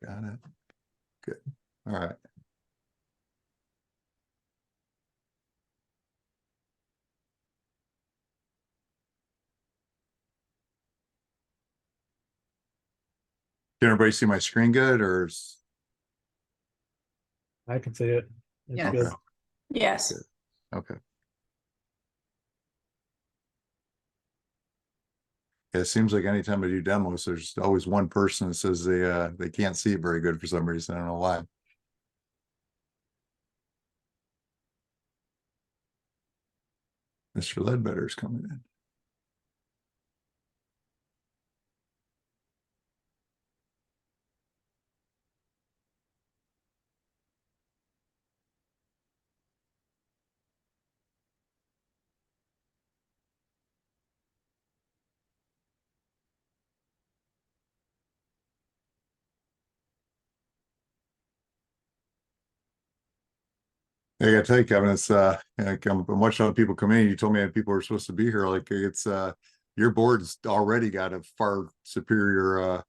Got it. Good. All right. Can everybody see my screen good I can see it. It's Yes. good. okay. Yes. Good. Okay. Yeah, it seems like anytime I do demos, there's always one person that says they can't see it very good for some reason. I don't know why. Mr. Ledbetter's coming in. I gotta tell you, Kevin, it's like I'm watching other people come in. You told me that people were supposed to be here. Like it's your board's already got a far superior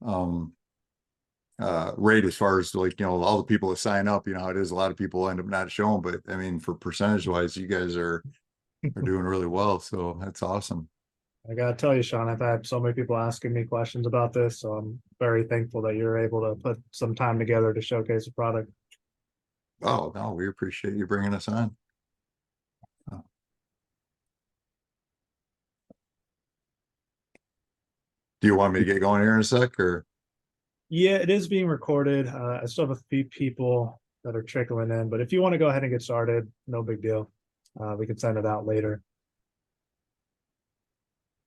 um rate as far as like all the people that sign up. You know how it is. A lot of people end up not showing, but I mean for percentage wise, you guys are doing really well. So that's awesome. I gotta tell you, Sean, I've had so many people asking me questions about this, so I'm very thankful that you're able to put some time together to showcase the product. Oh no, we appreciate you bringing us on. Do you want me to get going here in a sec or? Yeah, it is being recorded. I still have a few people that are trickling in, but if you want to go ahead and get started, no big deal. We can send it out later.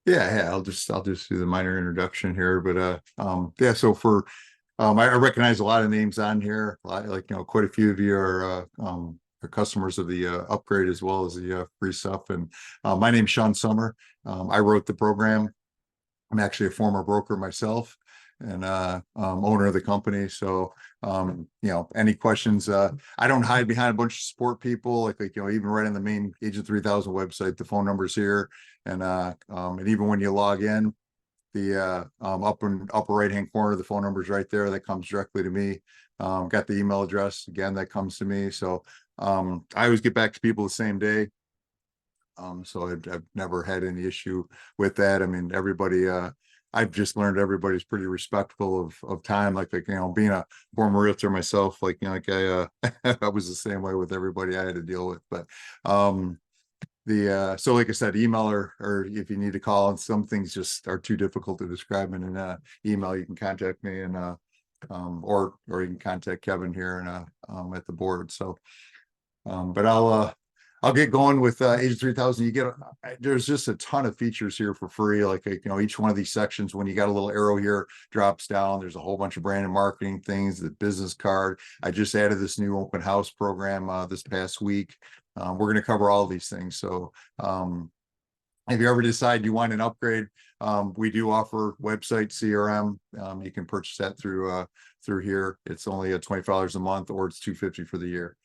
Yeah, I'll just do the minor introduction here, but yeah, so for I recognize a lot of names on here, like quite a few of you are customers of the upgrade as well as the free stuff. And my name's Sean Summer. I wrote the program. I'm actually a former broker myself and owner of the company. So any questions, I don't hide behind a bunch of support people like even right on the main Agent 3000 website, the phone number's here. And even when you log in, the upper right hand corner, the phone number is right there. That comes directly to me. Got the email address again, that comes to me. So I always get back to people the same day. So I've never had any issue with that. I mean, everybody, I've just learned everybody's pretty respectful of time. Like being a former realtor myself, like I was the same way with everybody I had to deal with. But so like I said, email or if you need to call, and some things just are too difficult to describe in an email, you can contact me and or you can contact Kevin here and at the board. So but I'll get going with Agent 3000. You get there's just a ton of features here for free. Like each one of these sections, when you got a little arrow here, drops down. There's a whole bunch of brand and marketing things. The business card. I just added this new open house program this past week. We're going to cover all these things. So if you ever decide you want an upgrade, we do offer website CRM. You can purchase that through here. It's only $25 a month, or it's $250 for the year.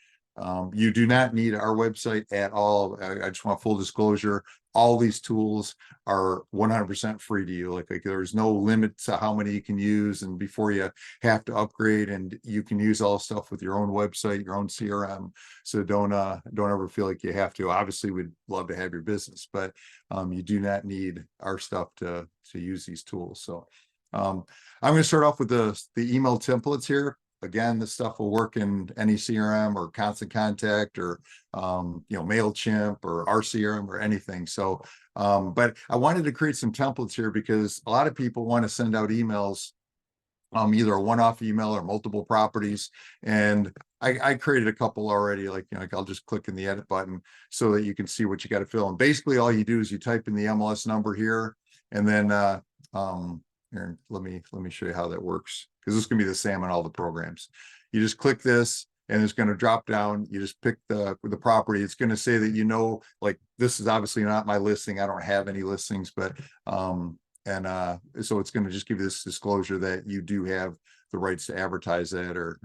You do not need our website at all. I just want full disclosure. All these tools are 100% free to you. Like there's no limit to how many you can use, and before you have to upgrade, and you can use all stuff with your own website, your own CRM. So don't ever feel like you have to. Obviously, we'd love to have your business, but you do not need our stuff to use these tools. So I'm going to start off with the email templates here. Again, this stuff will work in any CRM or Constant Contact or MailChimp or RCRM or anything. So but I wanted to create some templates here because a lot of people want to send out emails, either a one-off email or multiple properties. And I created a couple already. Like I'll just click in the edit button so that you can see what you got to fill. And basically all you do is you type in the MLS number here, and then here, let me show you how that works, because this is gonna be the same on all the programs. You just click this and it's going to drop down. You just pick the property. It's going to say that like this is obviously not my listing. I don't have any listings, but so it's going to just give you this disclosure that you do have the rights to advertise that, or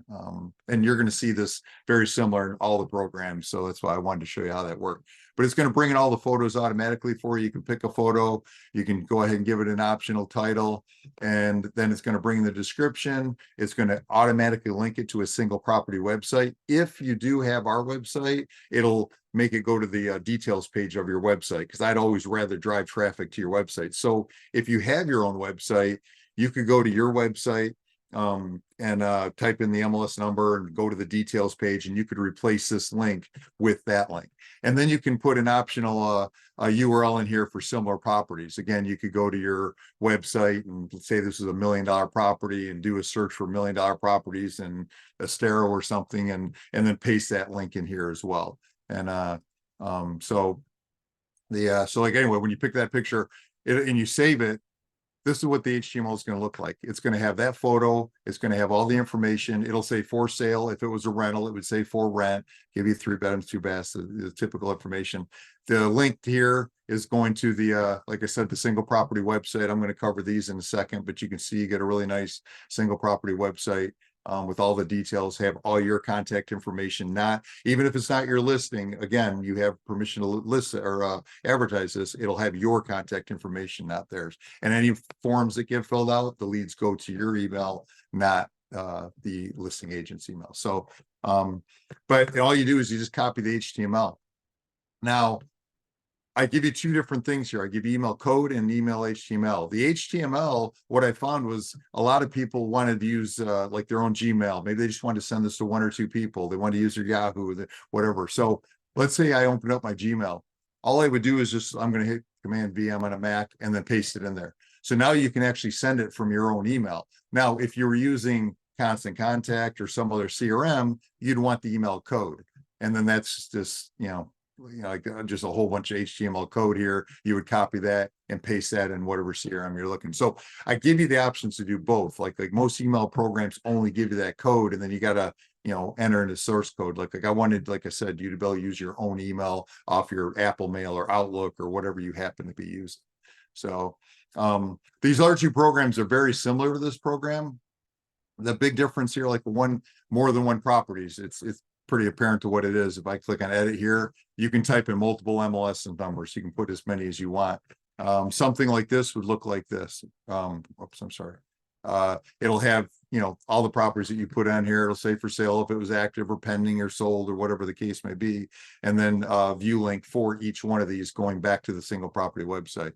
and you're going to see this very similar in all the programs. So that's why I wanted to show you how that worked. But it's going to bring in all the photos automatically for you. You can pick a photo, you can go ahead and give it an optional title, and then it's going to bring in the description. It's going to automatically link it to a single property website. If you do have our website, it'll make it go to the details page of your website, because I'd always rather drive traffic to your website. So if you have your own website, you could go to your website and type in the MLS number and go to the details page, and you could replace this link with that link. And then you can put an optional URL in here for similar properties. Again, you could go to your website and say this is $1 million property and do a search for $1 million properties in Estero or something, and then paste that link in here as well. And so like anyway, when you pick that picture and you save it, this is what the HTML is going to look like. It's going to have that photo. It's going to have all the information. It'll say for sale. If it was a rental, it would say for rent, give you 3 bedrooms, 2 baths, the typical information. The link here is going to the, like I said, the single property website. I'm going to cover these in a second, but you can see you get a really nice single property website. With all the details, have all your contact information, not even if it's not your listing. Again, you have permission to list or advertise this. It'll have your contact information, not theirs. And any forms that get filled out, the leads go to your email, not the listing agent's email. So, but all you do is you just copy the HTML. Now, I give you 2 different things here. I give you email code and email HTML. The HTML, what I found was a lot of people wanted to use like their own Gmail. Maybe they just wanted to send this to 1 or 2 people. They wanted to use their Yahoo, whatever. So let's say I open up my Gmail. All I would do is just, I'm going to hit Command V, I'm on a Mac, and then paste it in there. So now you can actually send it from your own email. Now, if you were using Constant Contact or some other CRM, you'd want the email code. And then that's just, like just a whole bunch of HTML code here. You would copy that and paste that in whatever CRM you're looking. So I give you the options to do both. Like most email programs only give you that code, and then you got to enter in the source code. Like I wanted, like I said, you to be able to use your own email off your Apple Mail or Outlook or whatever you happen to be using. So these other 2 programs are very similar to this program. The big difference here, like more than one properties, it's pretty apparent to what it is. If I click on edit here, you can type in multiple MLS and numbers. You can put as many as you want. Something like this would look like this. Oops, I'm sorry. It'll have, all the properties that you put on here. It'll say for sale if it was active or pending or sold or whatever the case may be. And then view link for each one of these going back to the single property website.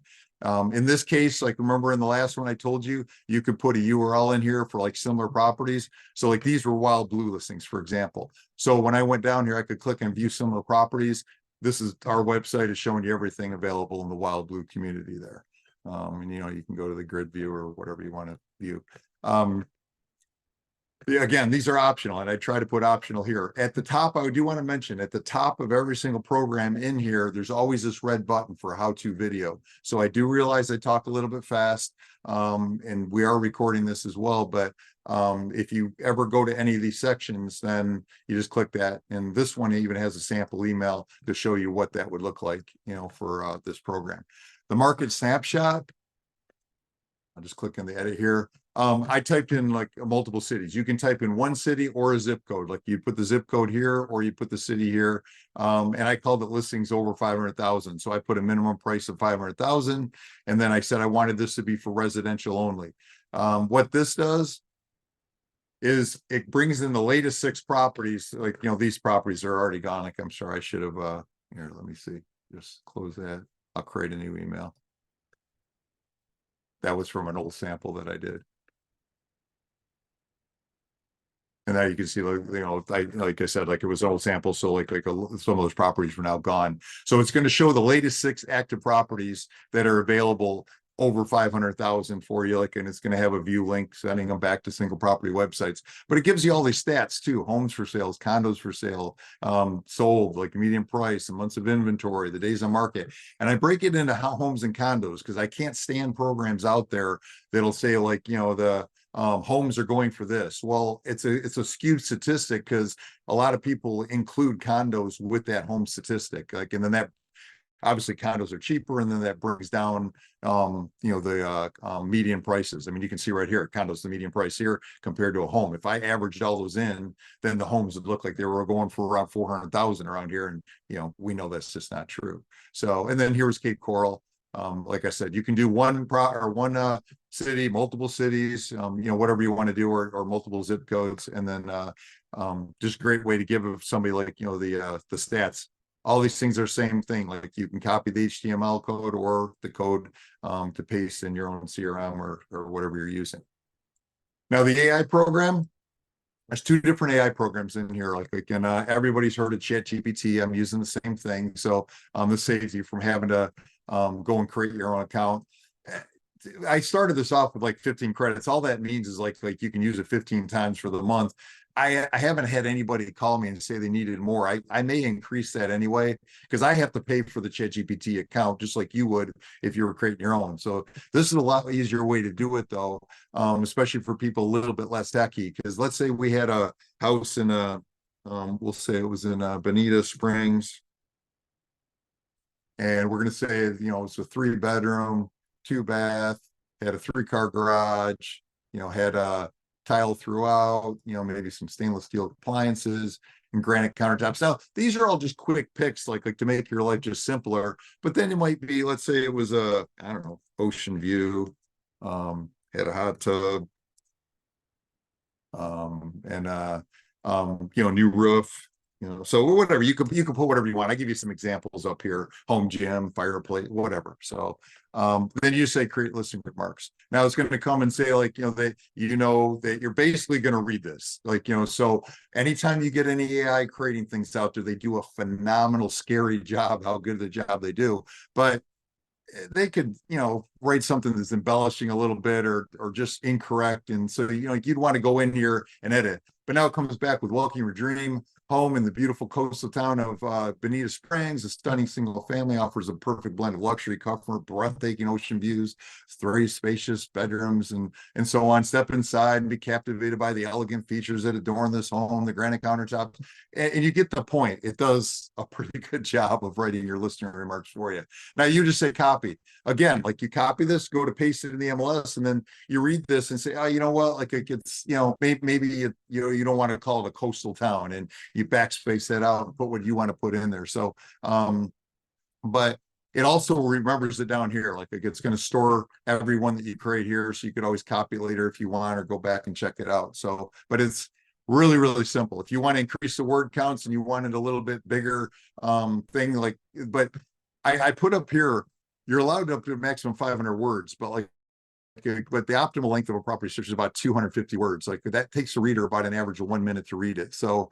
In this case, like remember in the last one I told you, you could put a URL in here for like similar properties. So like these were Wild Blue listings, for example. So when I went down here, I could click and view similar properties. This is our website is showing you everything available in the Wild Blue community there. And you can go to the grid view or whatever you want to view. Again, these are optional, and I try to put optional here. At the top, I do want to mention at the top of every single program in here, there's always this red button for how-to video. So I do realize I talk a little bit fast, and we are recording this as well. But if you ever go to any of these sections, then you just click that. And this one even has a sample email to show you what that would look like, for this program. The market snapshot, I'll just click on the edit here. I typed in like multiple cities. You can type in one city or a zip code. Like you put the zip code here or you put the city here. And I called it listings over 500,000. So I put a minimum price of 500,000. And then I said I wanted this to be for residential only. What this does is it brings in the latest 6 properties. Like, these properties are already gone. Like I'm sure I should have, here, let me see, just close that. I'll create a new email. That was from an old sample that I did. And now you can see, like I said, like it was an old sample. So like some of those properties were now gone. So it's going to show the latest 6 active properties that are available over 500,000 for you. And it's going to have a view link sending them back to single property websites, but it gives you all these stats too. Homes for sales, condos for sale, sold, like median price, the months of inventory, the days on market. And I break it into homes and condos because I can't stand programs out there that'll say like, the homes are going for this. Well, it's a skewed statistic because a lot of people include condos with that home statistic. And then that obviously condos are cheaper, and then that brings down, the median prices. I mean, you can see right here, condos, the median price here compared to a home. If I averaged all those in, then the homes would look like they were going for around 400,000 around here. And, we know that's just not true. So, and then here's Cape Coral. Like I said, you can do one city, multiple cities, whatever you want to do, or multiple zip codes. And then, just a great way to give somebody like, the stats. All these things are same thing. Like you can copy the HTML code or the code to paste in your own CRM or whatever you're using. Now the AI program, there's two different AI programs in here. And everybody's heard of ChatGPT. I'm using the same thing. So this saves you from having to go and create your own account. I started this off with like 15 credits. All that means is like you can use it 15 times for the month. I haven't had anybody call me and say they needed more. I may increase that anyway, because I have to pay for the ChatGPT account just like you would if you were creating your own. So this is a lot easier way to do it though, especially for people a little bit less techy. Because let's say we had a house in we'll say it was in Bonita Springs, and we're going to say it's a 3-bedroom, 2-bath, had a 3-car garage, had a tile throughout, maybe some stainless steel appliances and granite countertops. Now, these are all just quick picks, like to make your life just simpler. But then it might be, let's say it was I don't know, ocean view, had a hot tub, and new roof. So whatever, you can put whatever you want. I give you some examples up here: home gym, fireplace, whatever. So then you say create listing remarks. Now it's going to come and say like, that that you're basically going to read this. So anytime you get any AI creating things out there, they do a phenomenal, scary job, how good the job they do. But they could, write something that's embellishing a little bit or just incorrect. And so, you'd want to go in here and edit. But now it comes back with welcome your dream home in the beautiful coastal town of Bonita Springs. A stunning single family offers a perfect blend of luxury, comfort, breathtaking ocean views, 3 spacious bedrooms, and so on. Step inside and be captivated by the elegant features that adorn this home, the granite countertops. And you get the point. It does a pretty good job of writing your listing remarks for you. Now you just say copy. Again, like you copy this, go to paste it in the MLS, and then you read this and say, oh, you know what? Like it gets, maybe you don't want to call it a coastal town, and you backspace that out and put what you want to put in there. So, but it also remembers it down here. Like it's going to store everyone that you create here, so you could always copy later if you want, or go back and check it out. So, but it's really, really simple. If you want to increase the word counts and you want it a little bit bigger thing, but I put up here, you're allowed up to a maximum 500 words, but but the optimal length of a property search is about 250 words. Like that takes a reader about an average of 1 minute to read it. So,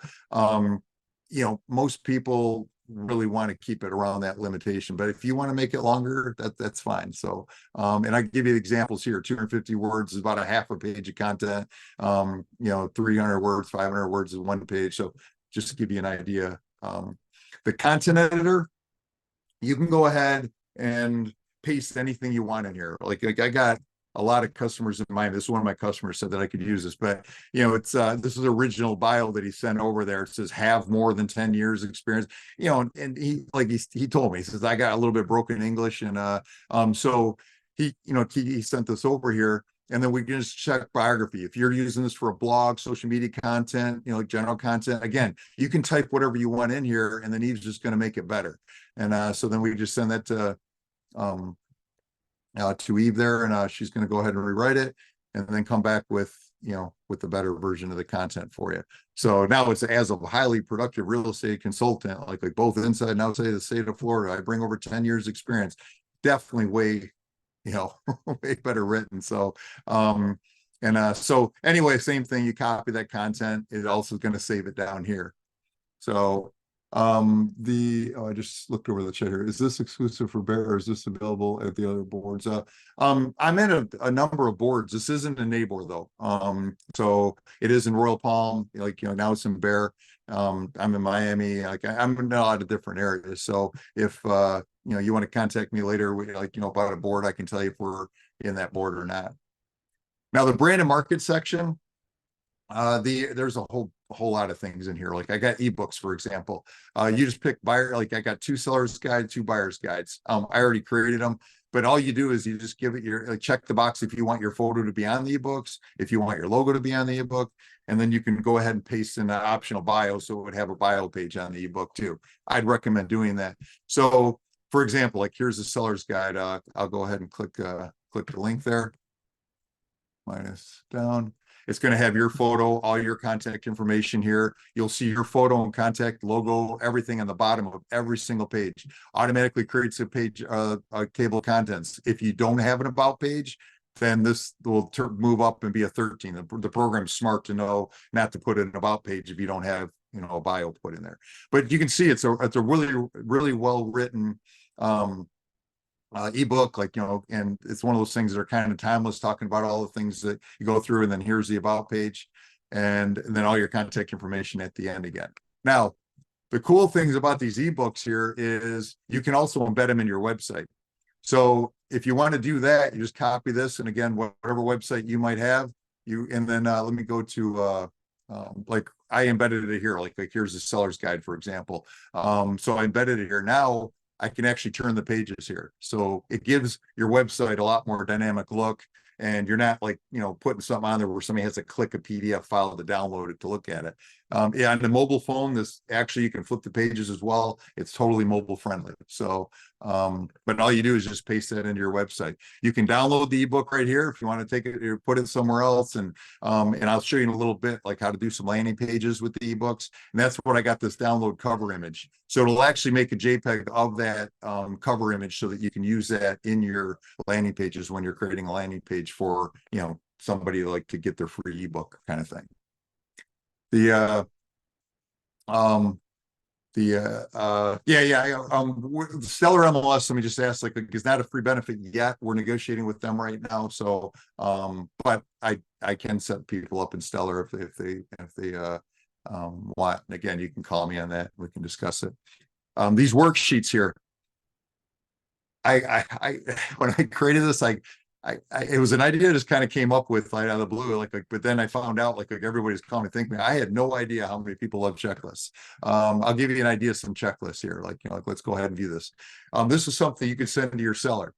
most people really want to keep it around that limitation, but if you want to make it longer, that's fine. So, and I give you examples here. 250 words is about a half a page of content. 300 words, 500 words is 1 page. So just to give you an idea, the content editor, you can go ahead and paste anything you want in here. Like I got a lot of customers in mind. This is one of my customers said that I could use this, but it's this is original bio that he sent over there. It says have more than 10 years experience, and he told me, he says, I got a little bit broken English. And so he sent this over here. And then we can just check biography. If you're using this for a blog, social media content, general content, again, you can type whatever you want in here, and then he's just going to make it better. And so then we just send that to Eve there, and she's going to go ahead and rewrite it, and then come back with the better version of the content for you. So now it's as a highly productive real estate consultant, like both inside and outside the state of Florida. I bring over 10 years experience. Definitely way way better written. So so anyway, same thing, you copy that content, it also is going to save it down here. So I just looked over the chat here. Is this exclusive for Bear, or is this available at the other boards? I'm in a number of boards. This isn't in Neighbor though. So it is in Royal Palm, now it's in Bear. I'm in Miami, I'm in a lot of different areas. So if you want to contact me later, about a board, I can tell you if we're in that board or not. Now the brand and market section, there's a whole a whole lot of things in here. Like I got ebooks, for example. You just pick buyer, like I got 2 sellers guide, 2 buyers guides. I already created them, but all you do is you just give it your, like, check the box if you want your photo to be on the ebooks, if you want your logo to be on the ebook, and then you can go ahead and paste in an optional bio, so it would have a bio page on the ebook too. I'd recommend doing that. So for example, like here's the seller's guide. I'll go ahead and click the link there. Minus down. It's going to have your photo, all your contact information here. You'll see your photo and contact logo, everything on the bottom of every single page. Automatically creates a page, a table of contents. If you don't have an about page, then this will move up and be a 13. The program's smart to know not to put an about page if you don't have, you know, a bio put in there. But you can see it's a really well written ebook, like, you know, and it's one of those things that are kind of timeless, talking about all the things that you go through, and then here's the about page, and then all your contact information at the end again. Now, the cool things about these ebooks here is you can also embed them in your website. So if you want to do that, you just copy this, and again, whatever website you might have, and then let me go to like I embedded it here, like here's the seller's guide, for example. So I embedded it here. Now I can actually turn the pages here. So it gives your website a lot more dynamic look, and you're not, like, you know, putting something on there where somebody has to click a PDF file to download it to look at it. Yeah, on the mobile phone, this actually, you can flip the pages as well. It's totally mobile friendly. So, but all you do is just paste that into your website. You can download the ebook right here if you want to take it or put it somewhere else. And I'll show you in a little bit, like, how to do some landing pages with the ebooks. And that's what I got, this download cover image. So it'll actually make a JPEG of that cover image, so that you can use that in your landing pages when you're creating a landing page for, you know, somebody like to get their free ebook kind of thing. The Stellar MLS, let me just ask, like, is not a free benefit yet. We're negotiating with them right now. So but I can set people up in Stellar if they want. And again, you can call me on that, we can discuss it. These worksheets here, I when I created this, it was an idea that just kind of came up with right out of the blue, but then I found out, like everybody's calling me, thank me. I had no idea how many people love checklists. I'll give you an idea of some checklists here. Like, you know, like, let's go ahead and view this. This is something you could send to your seller.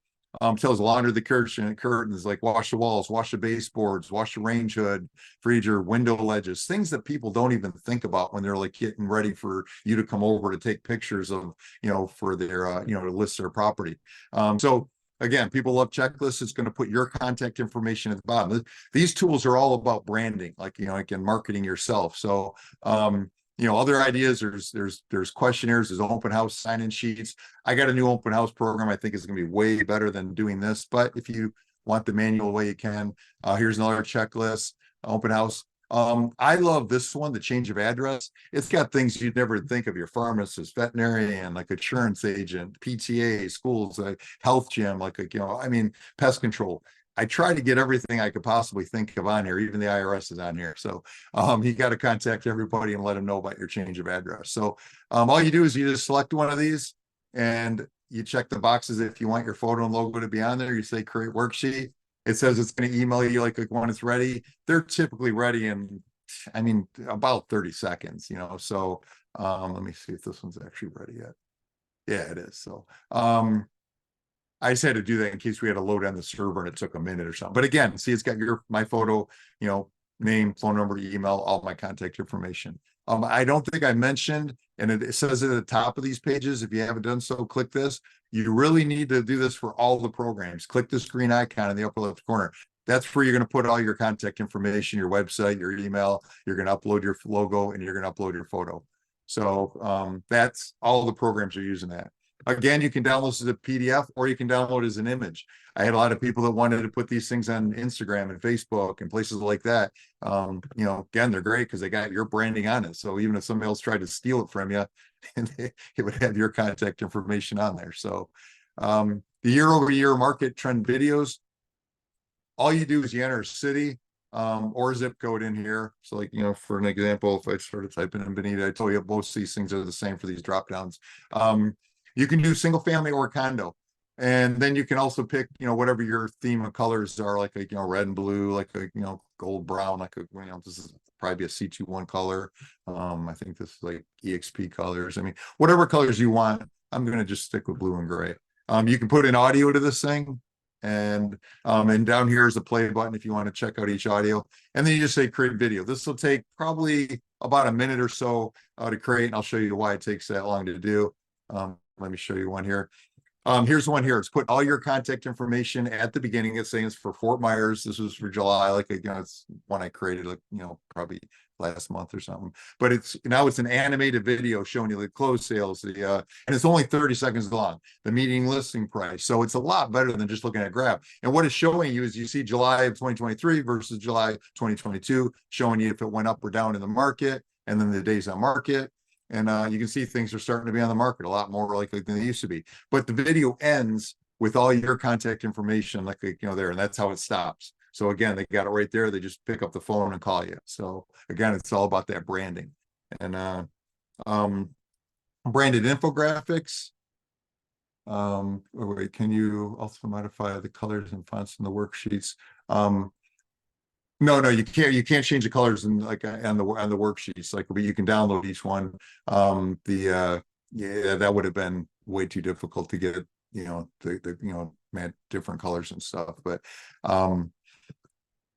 Tells launder the curtains, like wash the walls, wash the baseboards, wash the range hood, freezer, window ledges, things that people don't even think about when they're like getting ready for you to come over to take pictures of, you know, for their, you know, to list their property. So again, people love checklists. It's going to put your contact information at the bottom. These tools are all about branding, like, you know, like in marketing yourself. So, you know, other ideas, there's questionnaires, there's open house sign-in sheets. I got a new open house program. I think is going to be way better than doing this, but if you want the manual way, you can. Here's another checklist, open house. I love this one, the change of address. It's got things you'd never think of: your pharmacist, veterinarian, like insurance agent, PTA, schools, health gym, like, you know, I mean, pest control. I try to get everything I could possibly think of on here. Even the IRS is on here. So you got to contact everybody and let them know about your change of address. So all you do is you just select one of these and you check the boxes. If you want your photo and logo to be on there, you say create worksheet. It says it's going to email you like when it's ready. They're typically ready in, I mean, about 30 seconds, you know. So let me see if this one's actually ready yet. Yeah, it is. So I just had to do that in case we had to load on the server and it took a minute or something. But again, see, it's got my photo, you know, name, phone number, email, all my contact information. I don't think I mentioned, and it says it at the top of these pages. If you haven't done so, click this. You really need to do this for all the programs. Click this green icon in the upper left corner. That's where you're going to put all your contact information, your website, your email. You're going to upload your logo, and you're going to upload your photo. So that's all the programs are using that. Again, you can download this as a PDF, or you can download it as an image. I had a lot of people that wanted to put these things on Instagram and Facebook and places like that. You know, again, they're great because they got your branding on it. So even if somebody else tried to steal it from you, it would have your contact information on there. So the year-over-year market trend videos, all you do is you enter a city or zip code in here. So, like, you know, for an example, if I started typing in Benita, I told you most of these things are the same for these drop downs. You can do single family or condo. And then you can also pick, whatever your theme of colors are, like, red and blue, like gold brown, like this is probably a C21 color. I think this is like EXP colors. I mean, whatever colors you want, I'm going to just stick with blue and gray. You can put in audio to this thing, and down here is a play button if you want to check out each audio. And then you just say create video. This will take probably about a minute or so to create, and I'll show you why it takes that long to do. Let me show you one here. Here's one here. It's put all your contact information at the beginning. It's saying it's for Fort Myers. This was for July. Like, it's one I created, like, probably last month or something. But it's an animated video showing you the closed sales, and it's only 30 seconds long, the median listing price. So it's a lot better than just looking at a graph. And what it's showing you is you see July of 2023 versus July 2022, showing you if it went up or down in the market, and then the days on market. And you can see things are starting to be on the market a lot more likely than they used to be. But the video ends with all your contact information, like, there, and that's how it stops. So again, they got it right there. They just pick up the phone and call you. So again, it's all about that branding. And branded infographics. Wait, can you also modify the colors and fonts in the worksheets? No, you can't. You can't change the colors on the worksheets. Like, but you can download each one. Yeah, that would have been way too difficult to get. Different colors and stuff. But so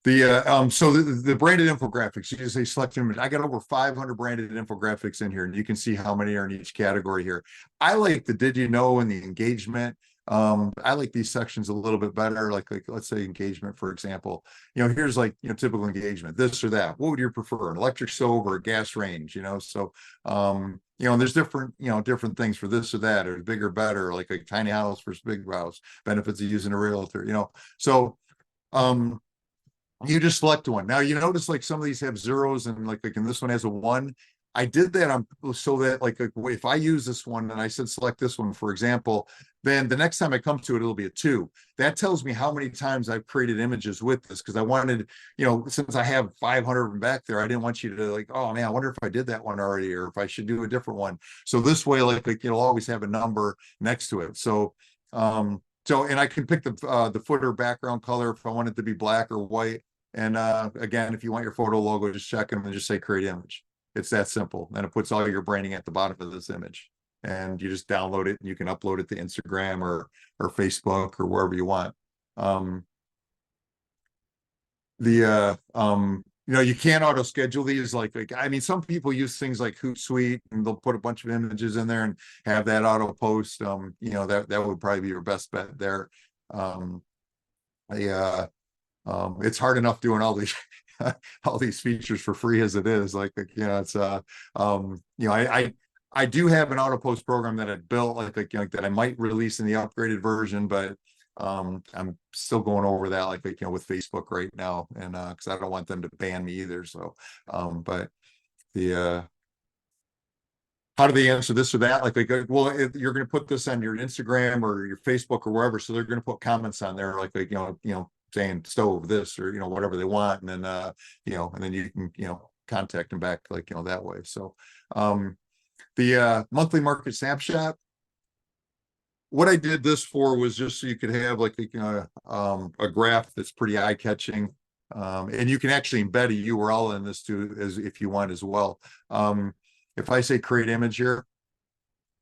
the branded infographics, you just say select image. I got over 500 branded infographics in here, and you can see how many are in each category here. I like the did you know and the engagement. I like these sections a little bit better. Like let's say engagement, for example. Here's typical engagement, this or that. What would you prefer, an electric stove or a gas range? So and there's different things for this or that, or bigger, better, like a tiny house versus big house, benefits of using a realtor. So you just select one. Now you notice like some of these have zeros, and and this one has a 1. I did that so that if I use this one and I said select this one, for example, then the next time I come to it, it'll be a 2. That tells me how many times I've created images with this, because I wanted, since I have 500 of them back there, I didn't want you to oh man, I wonder if I did that one already, or if I should do a different one. So this way, you'll always have a number next to it. So and I can pick the footer background color if I want it to be black or white. And again, if you want your photo logo, just check them and just say create image. It's that simple. Then it puts all your branding at the bottom of this image, and you just download it, and you can upload it to Instagram or Facebook or wherever you want. You can't auto schedule these. I mean, some people use things like Hootsuite, and they'll put a bunch of images in there and have that auto post. That would probably be your best bet there. It's hard enough doing all these all these features for free as it is. It's I do have an auto post program that I built that I might release in the upgraded version, but I'm still going over that with Facebook right now, and because I don't want them to ban me either. So but how do they answer this or that? Well, you're going to put this on your Instagram or your Facebook or wherever, so they're going to put comments on there saying stove this or whatever they want, and then and then you can contact them back that way. So the monthly market snapshot, what I did this for was just so you could have a graph that's pretty eye-catching, and you can actually embed a URL in this too, as if you want as well. If I say create image here,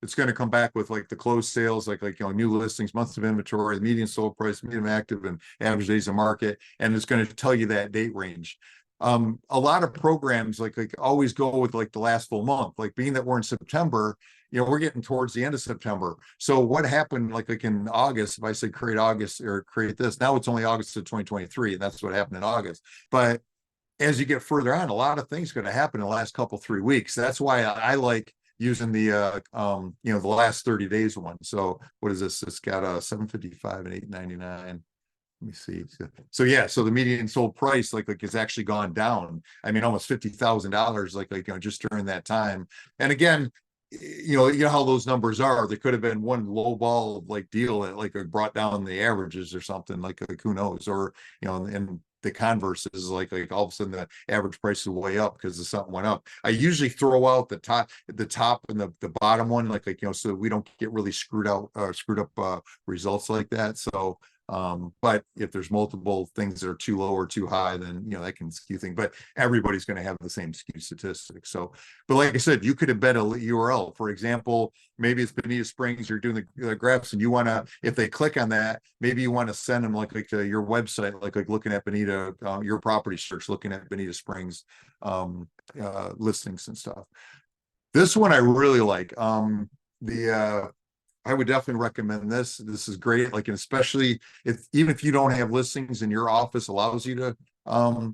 it's going to come back with the closed sales, new listings, months of inventory, the median sold price, median active, and average days of market, and it's going to tell you that date range. A lot of programs always go with the last full month. Being that we're in September, we're getting towards the end of September. So what happened in August? If I say create August or create this, now it's only August of 2023, and that's what happened in August. But as you get further on, a lot of things going to happen in the last 3 weeks. That's why I like using the the last 30 days one. So what is this? It's got a 755 and 899. Let me see. So yeah, so the median sold price it's actually gone down. I mean, almost $50,000 just during that time. And again, you know how those numbers are. There could have been one low ball deal that brought down the averages or something, who knows, or and the converse is like all of a sudden the average price is way up because the something went up. I usually throw out the top and the bottom one, so we don't get really screwed up results like that. So but if there's multiple things that are too low or too high, then that can skew things. But everybody's going to have the same skew statistics. So, but like I said, you could embed a URL. For example, maybe it's Bonita Springs. You're doing the graphs, and you want to, if they click on that, maybe you want to send them like to your website, like looking at Bonita, your property search, looking at Bonita Springs listings and stuff. This one I really like. I would definitely recommend this. This is great. Like, and especially even if you don't have listings and your office allows you to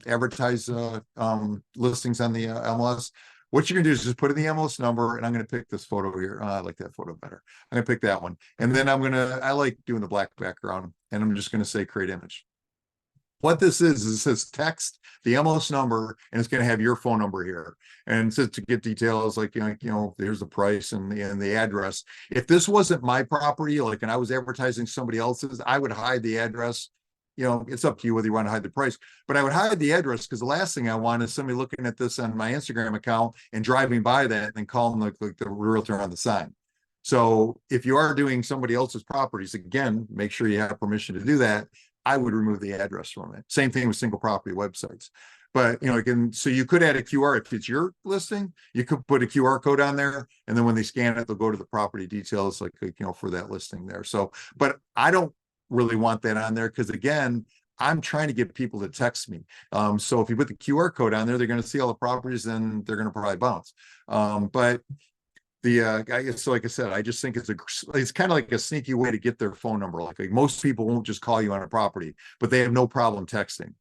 advertise listings on the MLS, what you're gonna do is just put in the MLS number, and I'm gonna pick this photo here. I like that photo better. I'm gonna pick that one, and then I like doing the black background, and I'm just gonna say create image. What this is it says text the MLS number, and it's going to have your phone number here. And so to get details, like, there's the price and the address. If this wasn't my property, and I was advertising somebody else's, I would hide the address. It's up to you whether you want to hide the price, but I would hide the address because the last thing I want is somebody looking at this on my Instagram account and driving by that and then calling like the realtor on the sign. So if you are doing somebody else's properties, again, make sure you have permission to do that. I would remove the address from it. Same thing with single property websites. But so you could add a QR if it's your listing. You could put a QR code on there, and then when they scan it, they'll go to the property details, for that listing there. So, but I don't really want that on there because, again, I'm trying to get people to text me. So if you put the QR code on there, they're going to see all the properties, and they're going to probably bounce. But I guess, so like I said, I just think it's kind of like a sneaky way to get their phone number. Like most people won't just call you on a property, but they have no problem texting.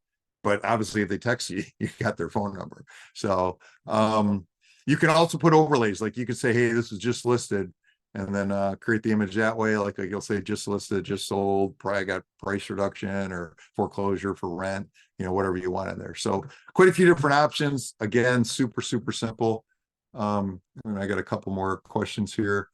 But obviously, if they text you, you got their phone number. So you can also put overlays. Like you could say, hey, this is just listed, and then create the image that way. Like you'll say just listed, just sold, probably got price reduction or foreclosure for rent, whatever you want in there. So quite a few different options. Again, super, super simple. And I got a couple more questions here.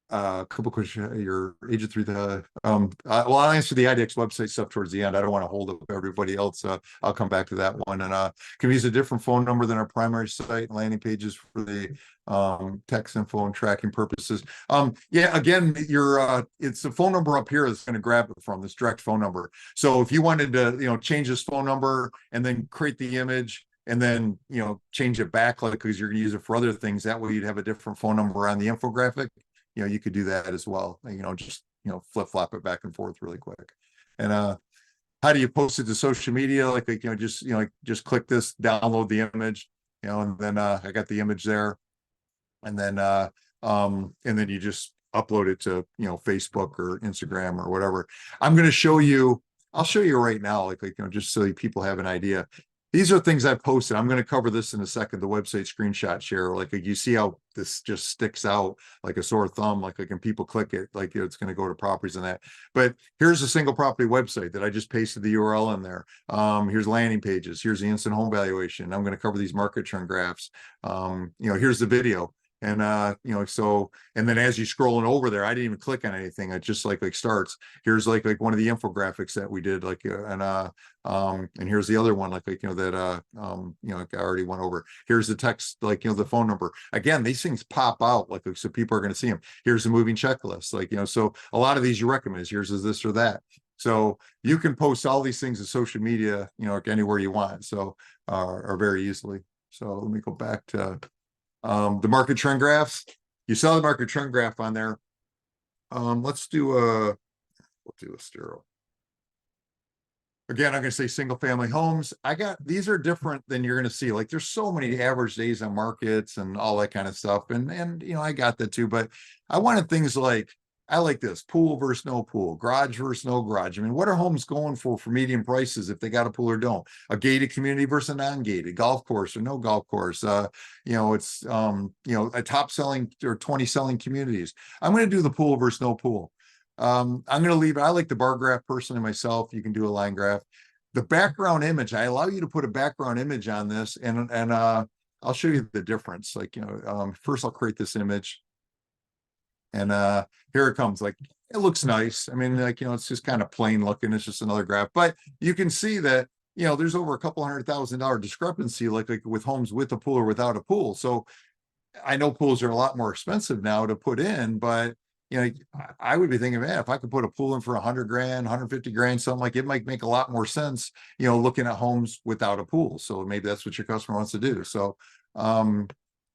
A couple questions. Your agent through the well, I'll answer the IDX website stuff towards the end. I don't want to hold up everybody else. I'll come back to that one. And can we use a different phone number than our primary site and landing pages for the text info and tracking purposes? Yeah, again, it's the phone number up here that's going to grab it from this direct phone number. So if you wanted to change this phone number and then create the image and then change it back, because you're going to use it for other things, that way you'd have a different phone number on the infographic. You could do that as well. Just flip flop it back and forth really quick. And how do you post it to social media? Just click this, download the image, and then I got the image there, and then you just upload it to Facebook or Instagram or whatever. I'm going to show you. I'll show you right now, just so people have an idea. These are things I posted. I'm going to cover this in a second. The website screenshot share, you see how this just sticks out like a sore thumb. When people click it, it's going to go to properties and that. But here's a single property website that I just pasted the URL in there. Here's landing pages. Here's the instant home valuation. I'm going to cover these market trend graphs. Here's the video. And and then as you're scrolling over there, I didn't even click on anything. It just starts. Here's like one of the infographics that we did, and here's the other one, that I already went over. Here's the text, the phone number. Again, these things pop out so people are going to see them. Here's the moving checklist, so a lot of these you recommend. Here's this or that. So you can post all these things to social media, anywhere you want. So or very easily. So let me go back to the market trend graphs. You saw the market trend graph on there. Let's do we'll do Estero. Again, I'm going to say single family homes. These are different than you're going to see. There's so many average days on markets and all that kind of stuff. And I got that too, but I wanted things I like this pool versus no pool, garage versus no garage. I mean, what are homes going for median prices if they got a pool or don't? A gated community versus a non-gated, golf course or no golf course. It's a top selling or 20 selling communities. I'm going to do the pool versus no pool. I'm going to leave it. I like the bar graph personally myself. You can do a line graph. The background image, I allow you to put a background image on this, and I'll show you the difference. First I'll create this image. And here it comes. It looks nice. I mean, like, it's just kind of plain looking. It's just another graph, but you can see that, there's over a couple $100,000 discrepancy, like with homes with a pool or without a pool. So I know pools are a lot more expensive now to put in, but I would be thinking, man, if I could put a pool in for 100 grand, 150 grand, something like it might make a lot more sense, looking at homes without a pool. So maybe that's what your customer wants to do. So, but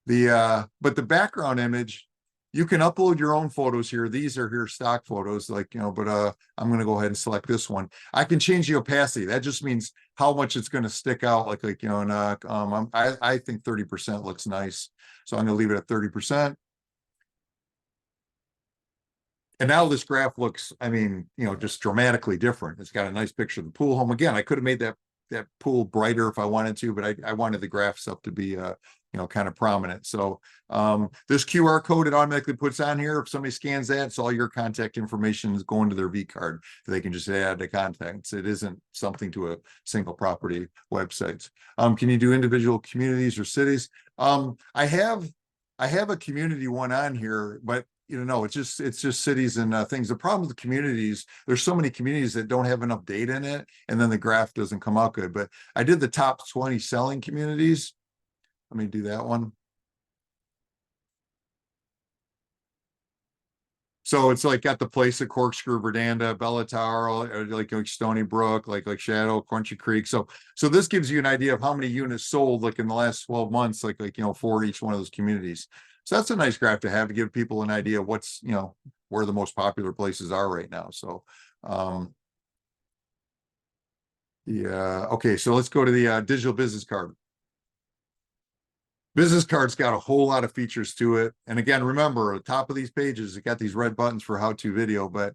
the background image, you can upload your own photos here. These are here stock photos, like, but I'm going to go ahead and select this one. I can change the opacity. That just means how much it's going to stick out. And I think 30% looks nice. So I'm going to leave it at 30%. And now this graph looks, I mean, just dramatically different. It's got a nice picture of the pool home. Again, I could have made that pool brighter if I wanted to, but I wanted the graph stuff to be, kind of prominent. So this QR code it automatically puts on here. If somebody scans that, it's all your contact information is going to their V card. So they can just add the contacts. It isn't something to a single property websites. Can you do individual communities or cities? I have a community one on here, but no, it's just cities and things. The problem with the communities, there's so many communities that don't have enough data in it, and then the graph doesn't come out good. But I did the top 20 selling communities. Let me do that one. So it's like got the place of Corkscrew, Verdanda, Bella Tower, like Stony Brook, like Shadow, Crunchy Creek. So this gives you an idea of how many units sold like in the last 12 months, for each one of those communities. So that's a nice graph to have to give people an idea of what's, where the most popular places are right now. So yeah, okay, so let's go to the digital business card. Business card's got a whole lot of features to it. And again, remember, at the top of these pages, it got these red buttons for how-to video, but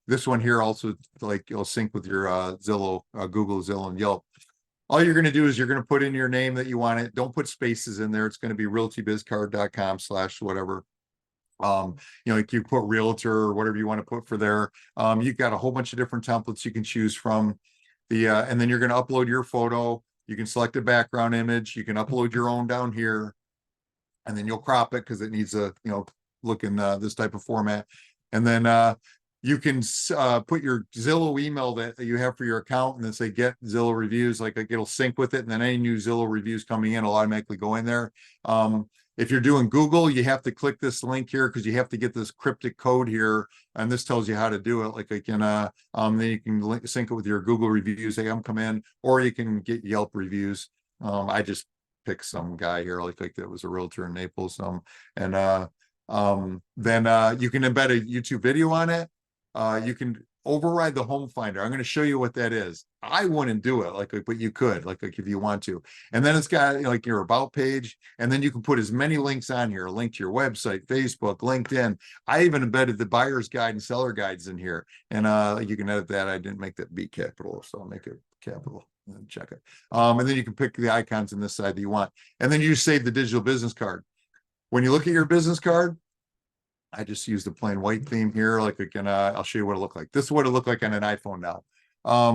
this one here also, like, it'll sync with your Zillow, Google, Zillow, and Yelp. All you're going to do is you're going to put in your name that you want it. Don't put spaces in there. It's going to be realtybizcard.com/whatever. Like you put realtor or whatever you want to put for there. You've got a whole bunch of different templates you can choose from. And then you're going to upload your photo. You can select a background image. You can upload your own down here, and then you'll crop it because it needs a, look in this type of format. And then you can put your Zillow email that you have for your account and then say get Zillow reviews, like it'll sync with it. And then any new Zillow reviews coming in will automatically go in there. If you're doing Google, you have to click this link here because you have to get this cryptic code here, and this tells you how to do it. Like I can, then you can sync it with your Google reviews. Hey, I'm come in, or you can get Yelp reviews. I just picked some guy here, like that was a realtor in Naples. Then you can embed a YouTube video on it. You can override the home finder. I'm going to show you what that is. I wouldn't do it, but you could, like if you want to. And then it's got like your about page, and then you can put as many links on here, a link to your website, Facebook, LinkedIn. I even embedded the buyer's guide and seller guides in here, and you can edit that. I didn't make that B capital, so I'll make it capital and check it. And then you can pick the icons on this side that you want, and then you save the digital business card. When you look at your business card, I just used a plain white theme here. Like again, I'll show you what it looked like. This is what it looked like on an iPhone now.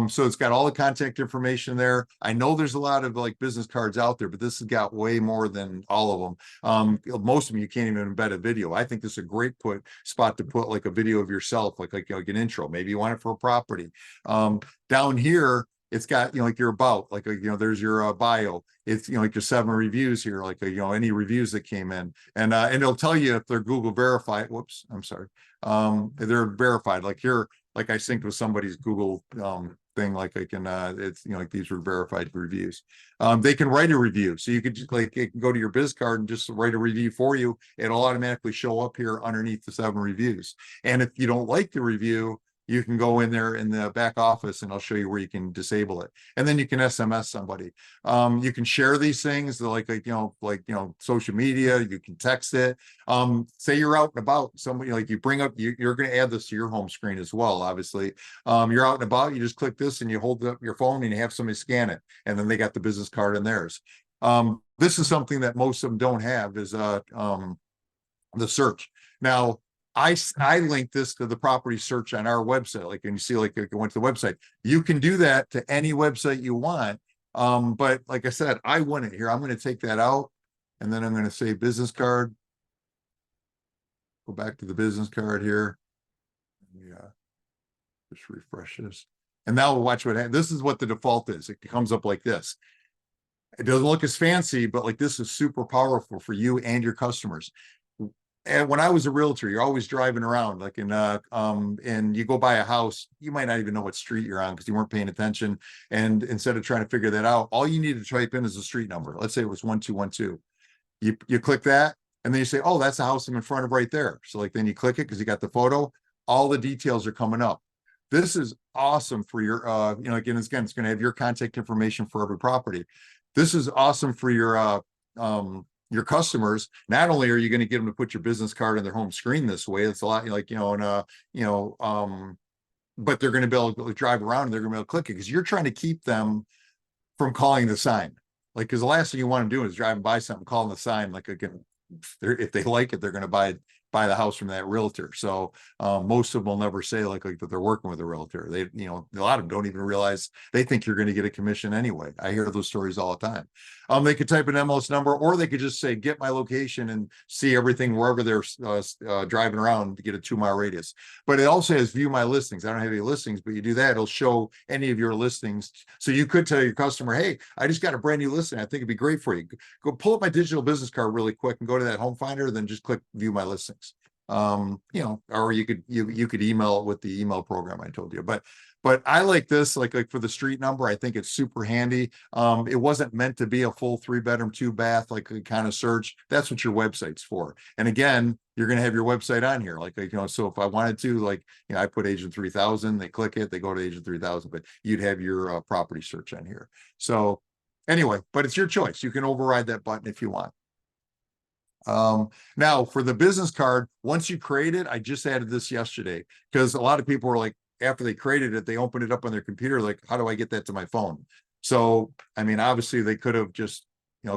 So it's got all the contact information there. I know there's a lot of like business cards out there, but this has got way more than all of them. Most of them you can't even embed a video. I think this is a great spot to put like a video of yourself, like an intro. Maybe you want it for a property. Down here, it's got like your about, like there's your bio. It's like your 7 reviews here, like any reviews that came in, and it'll tell you if they're Google verified. Whoops, I'm sorry. They're verified. Like here, like I synced with somebody's Google thing. Like I can, it's like these were verified reviews. They can write a review, so you could just it can go to your biz card and just write a review for you. It'll automatically show up here underneath the 7 reviews. And if you don't like the review, you can go in there in the back office and I'll show you where you can disable it. And then you can SMS somebody. You can share these things like social media, you can text it. Say you're out and about, somebody like you bring up, you're going to add this to your home screen as well, obviously. You're out and about, you just click this and you hold up your phone and you have somebody scan it. And then they got the business card in theirs. This is something that most of them don't have is the search. Now, I linked this to the property search on our website. Like, and you see, like, I went to the website. You can do that to any website you want. But like I said, I wouldn't here. I'm going to take that out, and then I'm going to say business card. Go back to the business card here. Yeah. Just refresh this. And now watch what happens. This is what the default is. It comes up like this. It doesn't look as fancy, but like this is super powerful for you and your customers. And when I was a realtor, you're always driving around, like and you go by a house, you might not even know what street you're on because you weren't paying attention. And instead of trying to figure that out, all you need to type in is the street number. Let's say it was 1212. You click that, and then you say, oh, that's the house I'm in front of right there. So like then you click it because you got the photo, all the details are coming up. This is awesome for your again, it's going to have your contact information for every property. This is awesome for your customers. Not only are you going to get them to put your business card on their home screen this way, it's a lot like, but they're going to be able to drive around and they're going to be able to click it because you're trying to keep them from calling the sign. Like, because the last thing you want to do is driving by something, calling the sign. Like, again, if they like it, they're going to buy the house from that realtor. So most of them will never say like that they're working with a realtor. They, a lot of them don't even realize, they think you're going to get a commission anyway. I hear those stories all the time. They could type an MLS number, or they could just say, get my location and see everything wherever they're driving around to get a 2-mile radius. But it also has view my listings. I don't have any listings, but you do that, it'll show any of your listings. So you could tell your customer, hey, I just got a brand new listing. I think it'd be great for you. Go pull up my digital business card really quick and go to that home finder, then just click view my listings. Or you could email it with the email program I told you. But I like this, like for the street number, I think it's super handy. It wasn't meant to be a full 3-bedroom, 2-bath, like a kind of search. That's what your website's for. And again, you're going to have your website on here. So if I wanted to, I put Agent 3000, they click it, they go to Agent 3000, but you'd have your property search on here. So anyway, but it's your choice. You can override that button if you want. Now for the business card, once you create it, I just added this yesterday because a lot of people were like, after they created it, they opened it up on their computer, like, how do I get that to my phone? So, I mean, obviously they could have just,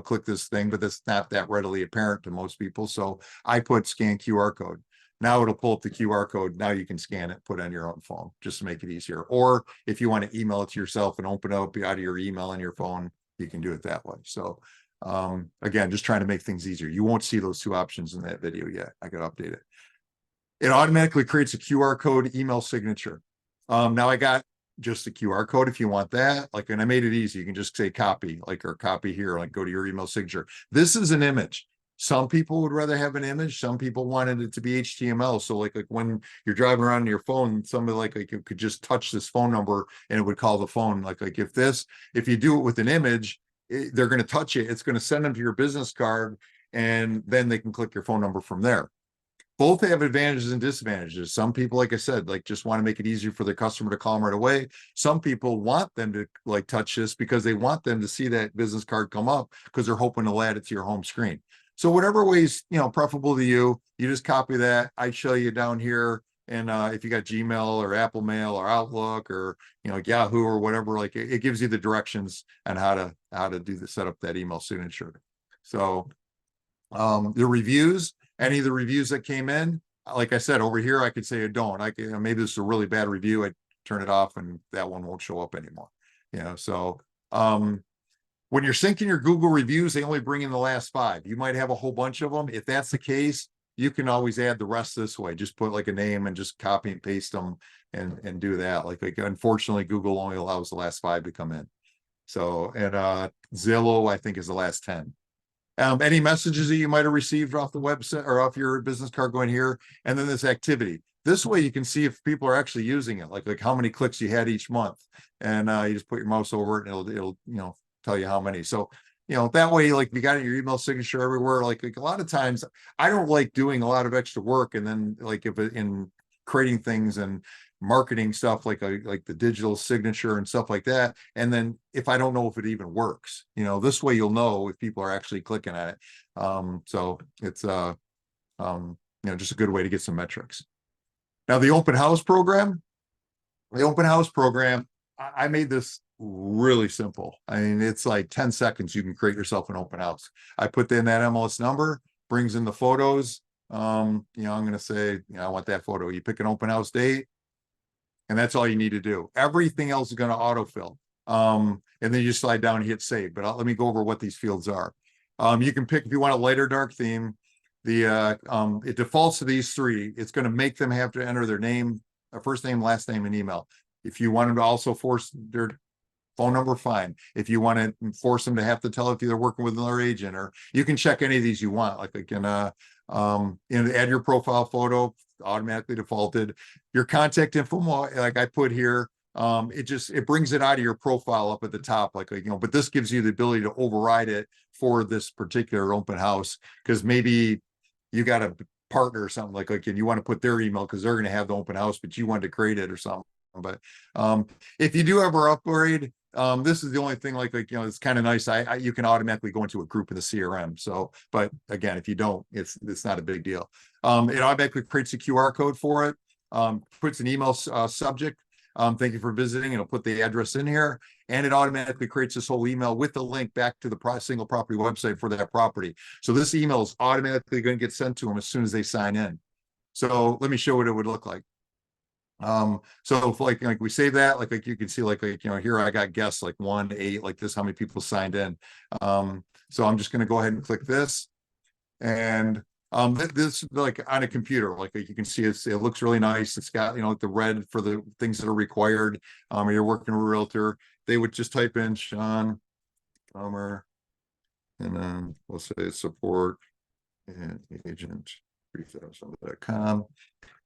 clicked this thing, but that's not that readily apparent to most people. So I put scan QR code. Now it'll pull up the QR code. Now you can scan it, put it on your own phone, just to make it easier. Or if you want to email it to yourself and open it up out of your email on your phone, you can do it that way. So again, just trying to make things easier. You won't see those 2 options in that video yet. I got to update it. It automatically creates a QR code email signature. Now I got just a QR code if you want that, and I made it easy. You can just say copy, or copy here, go to your email signature. This is an image. Some people would rather have an image. Some people wanted it to be HTML. So like when you're driving around on your phone, somebody you could just touch this phone number and it would call the phone. If you do it with an image, they're going to touch it. It's going to send them to your business card, and then they can click your phone number from there. Both have advantages and disadvantages. Some people, like I said, just want to make it easier for their customer to call them right away. Some people want them to touch this because they want them to see that business card come up because they're hoping to add it to your home screen. So whatever ways, preferable to you, you just copy that. I show you down here. And if you got Gmail or Apple Mail or Outlook or Yahoo or whatever, it gives you the directions on how to set up that email signature. So the reviews, any of the reviews that came in, like I said, over here, I could say I don't. Maybe this is a really bad review. I turn it off and that one won't show up anymore. So when you're syncing your Google reviews, they only bring in the last 5. You might have a whole bunch of them. If that's the case, you can always add the rest this way. Just put a name and just copy and paste them and do that. Unfortunately, Google only allows the last 5 to come in. So, and Zillow, I think, is the last 10. Any messages that you might have received off the website or off your business card going here, and then this activity. This way you can see if people are actually using it, like how many clicks you had each month, and you just put your mouse over it and it'll tell you how many. So that way, you got your email signature everywhere. A lot of times I don't like doing a lot of extra work, and then if in creating things and marketing stuff like the digital signature and stuff like that, and then if I don't know if it even works, this way you'll know if people are actually clicking at it. So it's just a good way to get some metrics. Now the open house program, I made this really simple. I mean, it's 10 seconds you can create yourself an open house. I put in that MLS number, brings in the photos. I'm going to say, I want that photo. You pick an open house date, and that's all you need to do. Everything else is going to autofill. And then you slide down and hit save. But let me go over what these fields are. You can pick if you want a light or dark theme. It defaults to these 3. It's going to make them have to enter their name, a first name, last name, and email. If you want them to also force their phone number, fine. If you want to force them to have to tell if they're working with another agent, or you can check any of these you want. Like they can add your profile photo, automatically defaulted. Your contact info, like I put here, it brings it out of your profile up at the top, like but this gives you the ability to override it for this particular open house, because maybe you got a partner or something like and you want to put their email because they're going to have the open house, but you wanted to create it or something. But if you do ever upgrade, this is the only thing it's kind of nice. You can automatically go into a group in the CRM. So, but again, if you don't, it's not a big deal. It automatically creates a QR code for it, puts an email subject. Thank you for visiting. It'll put the address in here, and it automatically creates this whole email with the link back to the single property website for that property. So this email is automatically going to get sent to them as soon as they sign in. So let me show what it would look like. So if like we save that, like you can see here I got guests like 1 to 8, like this, how many people signed in. So I'm just going to go ahead and click this, and this like on a computer, like you can see it looks really nice. It's got the red for the things that are required. You're working with a realtor, they would just type in Sean Palmer, and then we'll say support and agent 3000.com.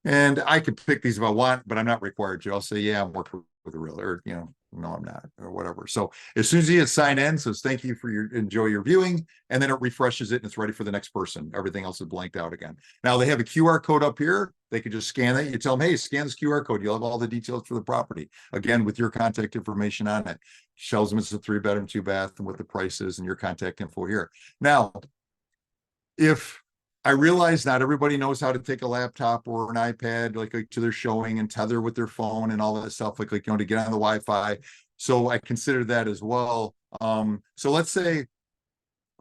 And I could pick these if I want, but I'm not required to. I'll say, yeah, I'm working with a realtor, no, I'm not, or whatever. So as soon as you hit sign in, says thank you for enjoy your viewing, and then it refreshes it and it's ready for the next person. Everything else is blanked out again. Now they have a QR code up here. They can just scan that. You tell them, hey, scan this QR code. You'll have all the details for the property. Again, with your contact information on it. Shows them it's a 3-bedroom, 2-bath, and what the price is, and your contact info here. Now, if I realize not everybody knows how to take a laptop or an iPad like to their showing and tether with their phone and all that stuff, like to get on the Wi-Fi. So I consider that as well. So let's say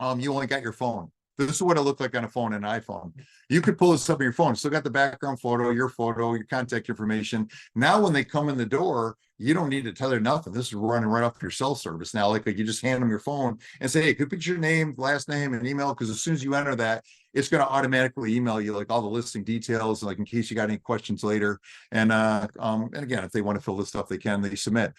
you only got your phone. This is what it looked like on a phone, an iPhone. You could pull this up on your phone. Still got the background photo, your contact information. Now, when they come in the door, you don't need to tether nothing. This is running right off your cell service. Now, like you just hand them your phone and say, hey, could you put your name, last name, and email? Because as soon as you enter that, it's going to automatically email you like all the listing details, like in case you got any questions later. And again, if they want to fill this stuff, they submit.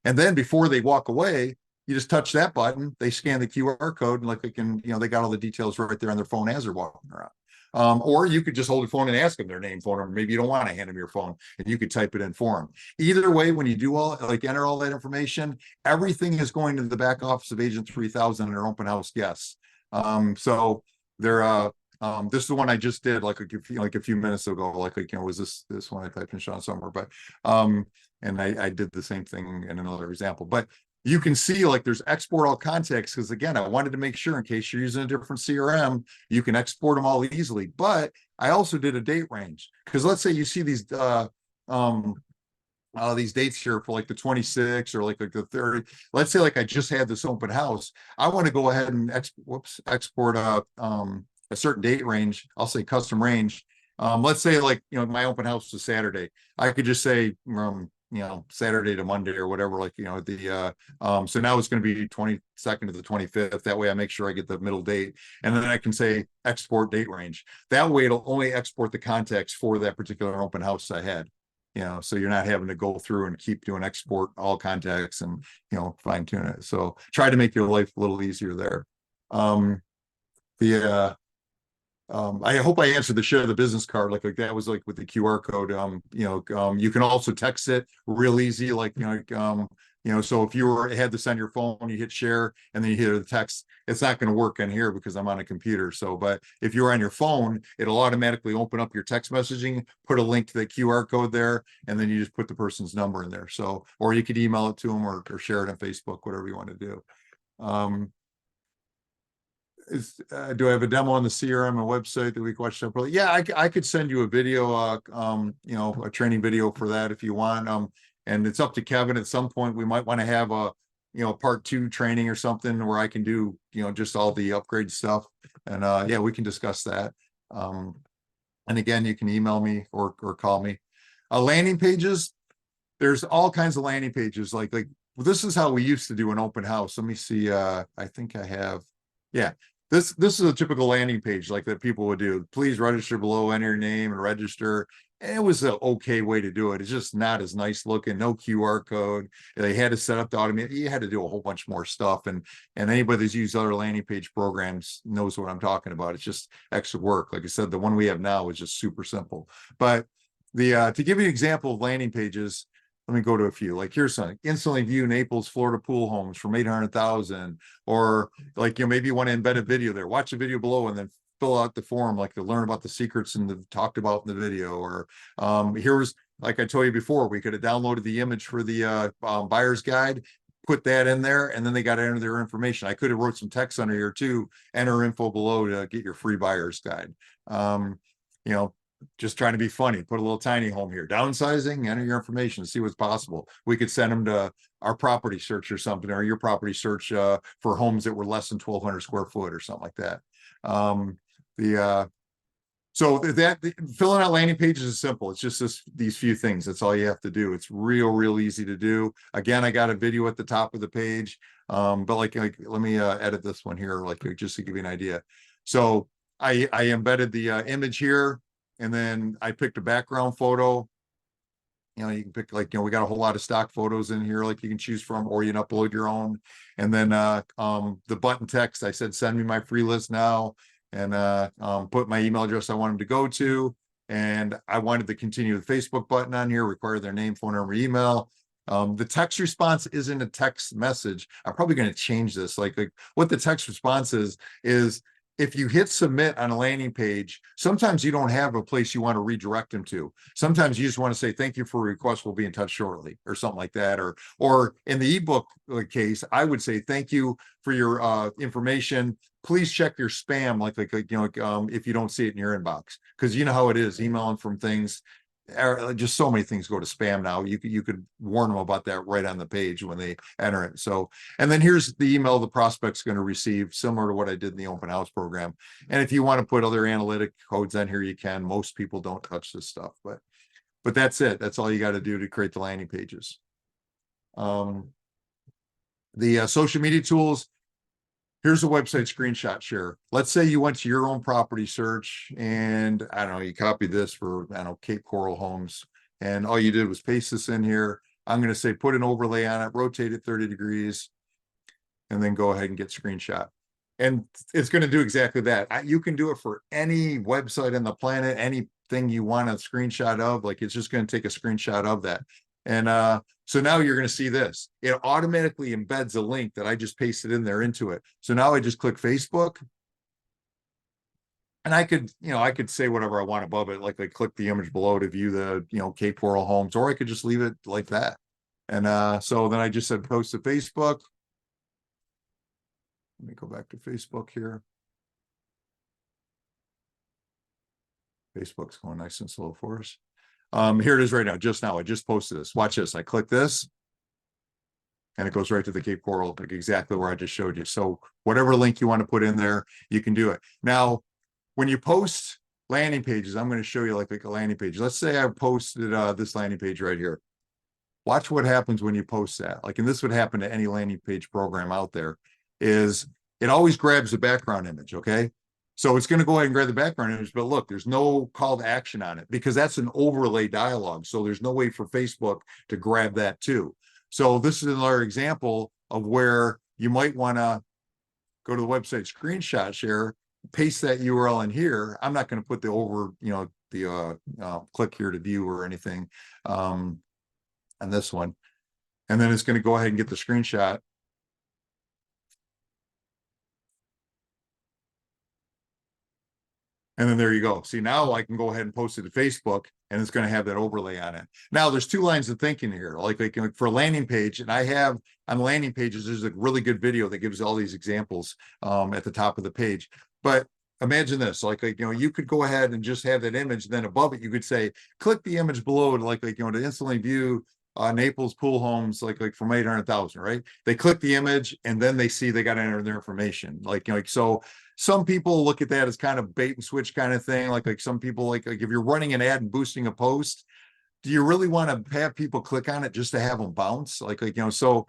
And then before they walk away, you just touch that button, they scan the QR code, and like they can, they got all the details right there on their phone as they're walking around. Or you could just hold the phone and ask them their name, phone number. Maybe you don't want to hand them your phone, and you could type it in for them. Either way, when you do enter all that information, everything is going to the back office of Agent 3000 and their open house guests. So they're this is the one I just did like a few minutes ago. Was this one I typed in Sean somewhere, but and I did the same thing in another example. But you can see there's export all contacts, because again, I wanted to make sure in case you're using a different CRM, you can export them all easily. But I also did a date range, because let's say you see these dates here for like the 26 or like the 30. Let's say I just had this open house. I want to go ahead and export a certain date range. I'll say custom range. Let's say my open house was Saturday. I could just say Saturday to Monday or whatever, so now it's going to be 22nd to the 25th. That way I make sure I get the middle date, and then I can say export date range. That way it'll only export the contacts for that particular open house I had, so you're not having to go through and keep doing export all contacts and fine tune it. So try to make your life a little easier there. I hope I answered the share the business card like that was with the QR code. You can also text it real easy, so if you had this on your phone, you hit share and then you hit the text, it's not going to work in here because I'm on a computer. So, but if you're on your phone, it'll automatically open up your text messaging, put a link to the QR code there, and then you just put the person's number in there. So, or you could email it to them or share it on Facebook, whatever you want to do. Do I have a demo on the CRM and website that we can watch separately? Yeah, I could send you a video, a training video for that if you want. And it's up to Kevin. At some point, we might want to have a, part 2 training or something where I can do, just all the upgrade stuff. And yeah, we can discuss that. And again, you can email me or call me. Landing pages. There's all kinds of landing pages. Like this is how we used to do an open house. Let me see. I think I have. Yeah. This is a typical landing page that people would do. Please register below, enter your name and register. And it was an okay way to do it. It's just not as nice looking, no QR code. They had to set up the automate. You had to do a whole bunch more stuff. And anybody that's used other landing page programs knows what I'm talking about. It's just extra work. Like I said, the one we have now is just super simple. But the to give you an example of landing pages, let me go to a few. Like here's something: instantly view Naples, Florida pool homes from 800,000, or like, maybe you want to embed a video there. Watch the video below and then fill out the form, like to learn about the secrets and the talked about in the video. Or here's, like I told you before, we could have downloaded the image for the buyer's guide, put that in there, and then they got to enter their information. I could have wrote some text under here too, enter info below to get your free buyer's guide. You know, just trying to be funny, put a little tiny home here, downsizing, enter your information, see what's possible. We could send them to our property search or something, or your property search for homes that were less than 1,200 square foot or something like that. So that filling out landing pages is simple. It's just these few things. That's all you have to do. It's real easy to do. Again, I got a video at the top of the page. But like let me edit this one here, like just to give you an idea. So I embedded the image here, and then I picked a background photo. You can pick, like, we got a whole lot of stock photos in here, like you can choose from, or you can upload your own. And then the button text, I said, send me my free list now, and put my email address I want them to go to. And I wanted to continue the Facebook button on here, require their name, phone number, email. The text response isn't a text message. I'm probably going to change this. Like what the text response is if you hit submit on a landing page, sometimes you don't have a place you want to redirect them to. Sometimes you just want to say, thank you for a request, we'll be in touch shortly, or something like that. Or in the ebook case, I would say, thank you for your information. Please check your spam, if you don't see it in your inbox, because you know how it is, emailing from things. Just so many things go to spam now. You could warn them about that right on the page when they enter it. So, and then here's the email the prospect's going to receive, similar to what I did in the open house program. And if you want to put other analytic codes on here, you can. Most people don't touch this stuff, but that's it. That's all you got to do to create the landing pages. The social media tools. Here's a website screenshot share. Let's say you went to your own property search, and I don't know, you copied this for, I don't know, Cape Coral Homes, and all you did was paste this in here. I'm going to say, put an overlay on it, rotate it 30 degrees, and then go ahead and get screenshot. And it's going to do exactly that. You can do it for any website on the planet, anything you want a screenshot of. Like, it's just going to take a screenshot of that. And so now you're going to see this. It automatically embeds a link that I just pasted in there into it. So now I just click Facebook, and I could say whatever I want above it, like click the image below to view the, Cape Coral Homes, or I could just leave it like that. And so then I just said post to Facebook. Let me go back to Facebook here. Facebook's going nice and slow for us. Here it is right now. Just now, I just posted this. Watch this. I click this, and it goes right to the Cape Coral, like exactly where I just showed you. So whatever link you want to put in there, you can do it. Now, when you post landing pages, I'm going to show you like a landing page. Let's say I posted this landing page right here. Watch what happens when you post that. Like, and this would happen to any landing page program out there, is it always grabs the background image, okay? So it's going to go ahead and grab the background image, but look, there's no call to action on it because that's an overlay dialogue. So there's no way for Facebook to grab that too. So this is another example of where you might want to go to the website screenshot share, paste that URL in here. I'm not going to put the click here to view or anything on this one. And then it's going to go ahead and get the screenshot. And then there you go. See, now I can go ahead and post it to Facebook, and it's going to have that overlay on it. Now there's two lines of thinking here. Like for a landing page, and I have on landing pages, there's a really good video that gives all these examples at the top of the page. But imagine this, you could go ahead and just have that image. Then above it, you could say, click the image below to to instantly view Naples pool homes, like from 800,000, right? They click the image, and then they see they got to enter their information. So some people look at that as kind of bait and switch kind of thing. Like some people like if you're running an ad and boosting a post, do you really want to have people click on it just to have them bounce? So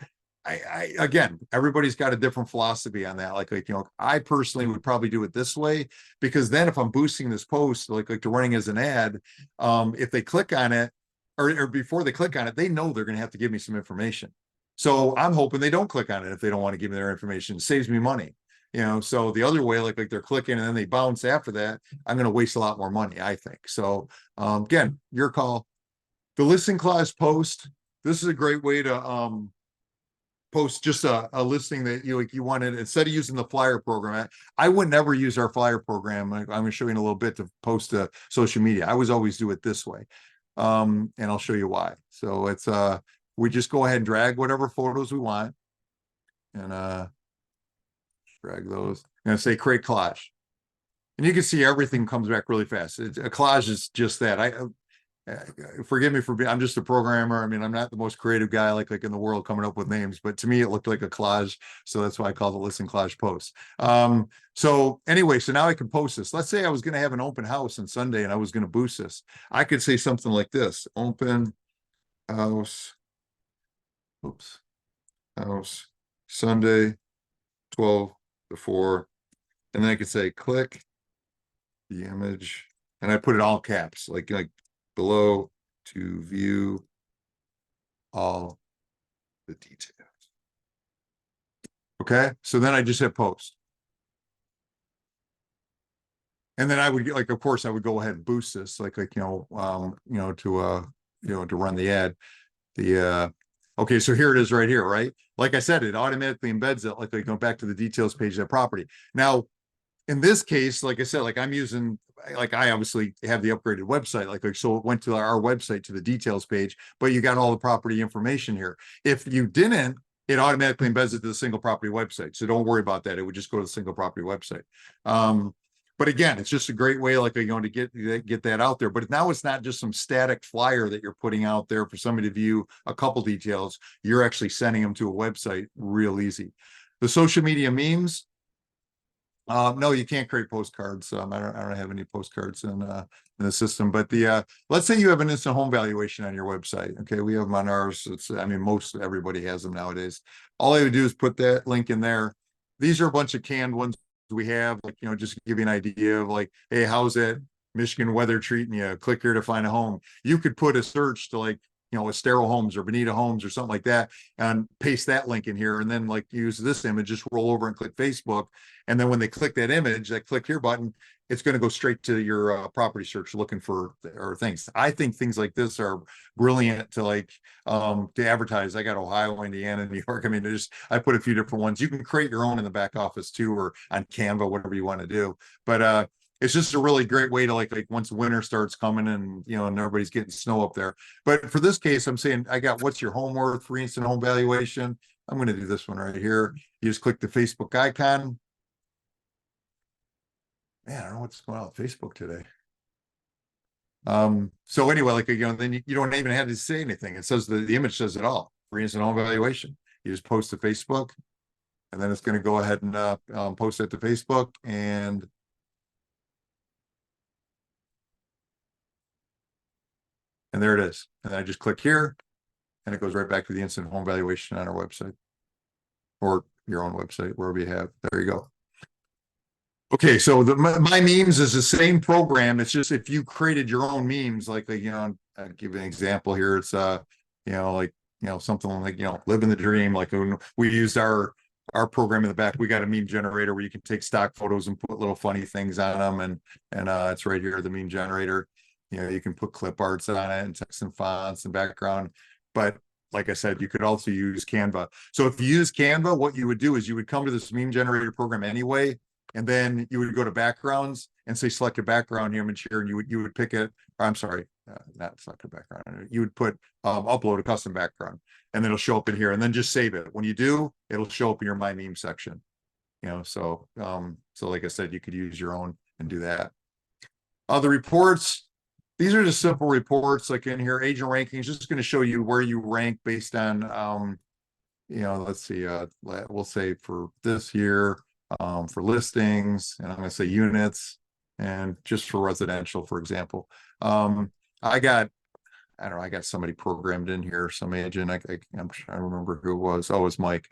again, everybody's got a different philosophy on that. Like, I personally would probably do it this way, because then if I'm boosting this post, like to running as an ad, if they click on it, or before they click on it, they know they're going to have to give me some information. So I'm hoping they don't click on it if they don't want to give me their information. It saves me money. So the other way, like they're clicking and then they bounce after that, I'm going to waste a lot more money, I think. So again, your call. The listing clause post, this is a great way to post just a listing that you wanted, instead of using the flyer program. I would never use our flyer program. I'm going to show you in a little bit, to post to social media. I was always do it this way. And I'll show you why. So it's we just go ahead and drag whatever photos we want, and drag those, and say create collage. And you can see everything comes back really fast. A collage is just that. Forgive me for being, I'm just a programmer. I mean, I'm not the most creative guy like in the world coming up with names, but to me it looked like a collage, so that's why I call it listing collage post. So anyway, so now I can post this. Let's say I was going to have an open house on Sunday and I was going to boost this. I could say something like this: open house, oops, house Sunday 12 to 4, and then I could say click the image, and I put it all caps, like below to view all the details. Okay, so then I just hit post. And then I would get, of course, I would go ahead and boost this, to run the ad. Okay, so here it is right here, right? Like I said, it automatically embeds it, like go back to the details page of that property. Now, in this case, like I said, I'm using, I obviously have the upgraded website, so it went to our website to the details page, but you got all the property information here. If you didn't, it automatically embeds it to the single property website. So don't worry about that. It would just go to the single property website. But again, it's just a great way, to get that out there. But now it's not just some static flyer that you're putting out there for somebody to view a couple details. You're actually sending them to a website real easy. The social media memes, no, you can't create postcards. I don't have any postcards in the system. But let's say you have an instant home valuation on your website. Okay, we have them on ours. Most everybody has them nowadays. All I would do is put that link in there. These are a bunch of canned ones we have, just to give you an idea of hey, how's that Michigan weather treating you? Click here to find a home. You could put a search to Estero Homes or Bonita Homes or something like that, and paste that link in here, and then use this image, just roll over and click Facebook. And then when they click that image, that click here button, it's going to go straight to your property search looking for or things. I think things like this are brilliant to to advertise. I got Ohio, Indiana, New York. I put a few different ones. You can create your own in the back office too, or on Canva, whatever you want to do. But it's just a really great way to once winter starts coming and and everybody's getting snow up there. But for this case, I'm saying I got what's your home worth, for instant home valuation. I'm going to do this one right here. You just click the Facebook icon. Man, I don't know what's going on with Facebook today. So anyway, then you don't even have to say anything. It says the image says it all. For instant home valuation. You just post to Facebook, and then it's going to go ahead and post it to Facebook, and there it is. And I just click here, and it goes right back to the instant home valuation on our website, or your own website, wherever you have. There you go. Okay, so my memes is the same program. It's just if you created your own memes, I'll give you an example here. It's something living the dream. When we used our program in the back, we got a meme generator where you can take stock photos and put little funny things on them, and it's right here, the meme generator. You can put clip arts on it and text and fonts and background. But like I said, you could also use Canva. So if you use Canva, what you would do is you would come to this meme generator program anyway, and then you would go to backgrounds and say select a background image here, and you would pick it. I'm sorry, not select a background. You would put upload a custom background, and then it'll show up in here, and then just save it. When you do, it'll show up in your My Meme section. So like I said, you could use your own and do that. The reports. These are just simple reports in here. Agent rankings, just going to show you where you rank based on, let's see, we'll say for this year, for listings, and I'm going to say units, and just for residential, for example. I got I don't know, I got somebody programmed in here, some agent, I'm trying to remember who it was. Oh, it was Mike.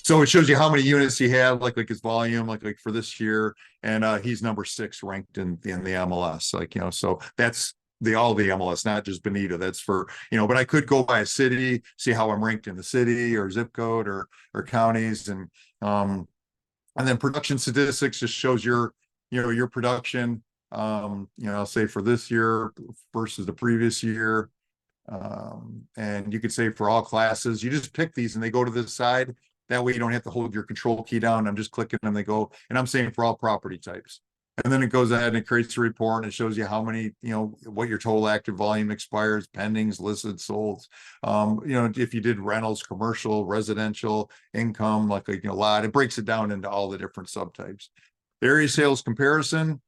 So it shows you how many units he had, like his volume, like for this year, and he's number 6 ranked in the MLS. Like, you know, so that's all the MLS, not just Bonita. That's for, you know, but I could go by a city, see how I'm ranked in the city or zip code or counties, and then production statistics just shows your, you know, your production, you know, say for this year versus the previous year. And you could say for all classes, you just pick these and they go to this side. That way you don't have to hold your control key down. I'm just clicking and they go, and I'm saying for all property types. And then it goes ahead and it creates a report and it shows you how many, you know, what your total active volume expires, pendings, listed, solds. You know, if you did rentals, commercial, residential, income, like you know, a lot, it breaks it down into all the different subtypes. Area sales comparison.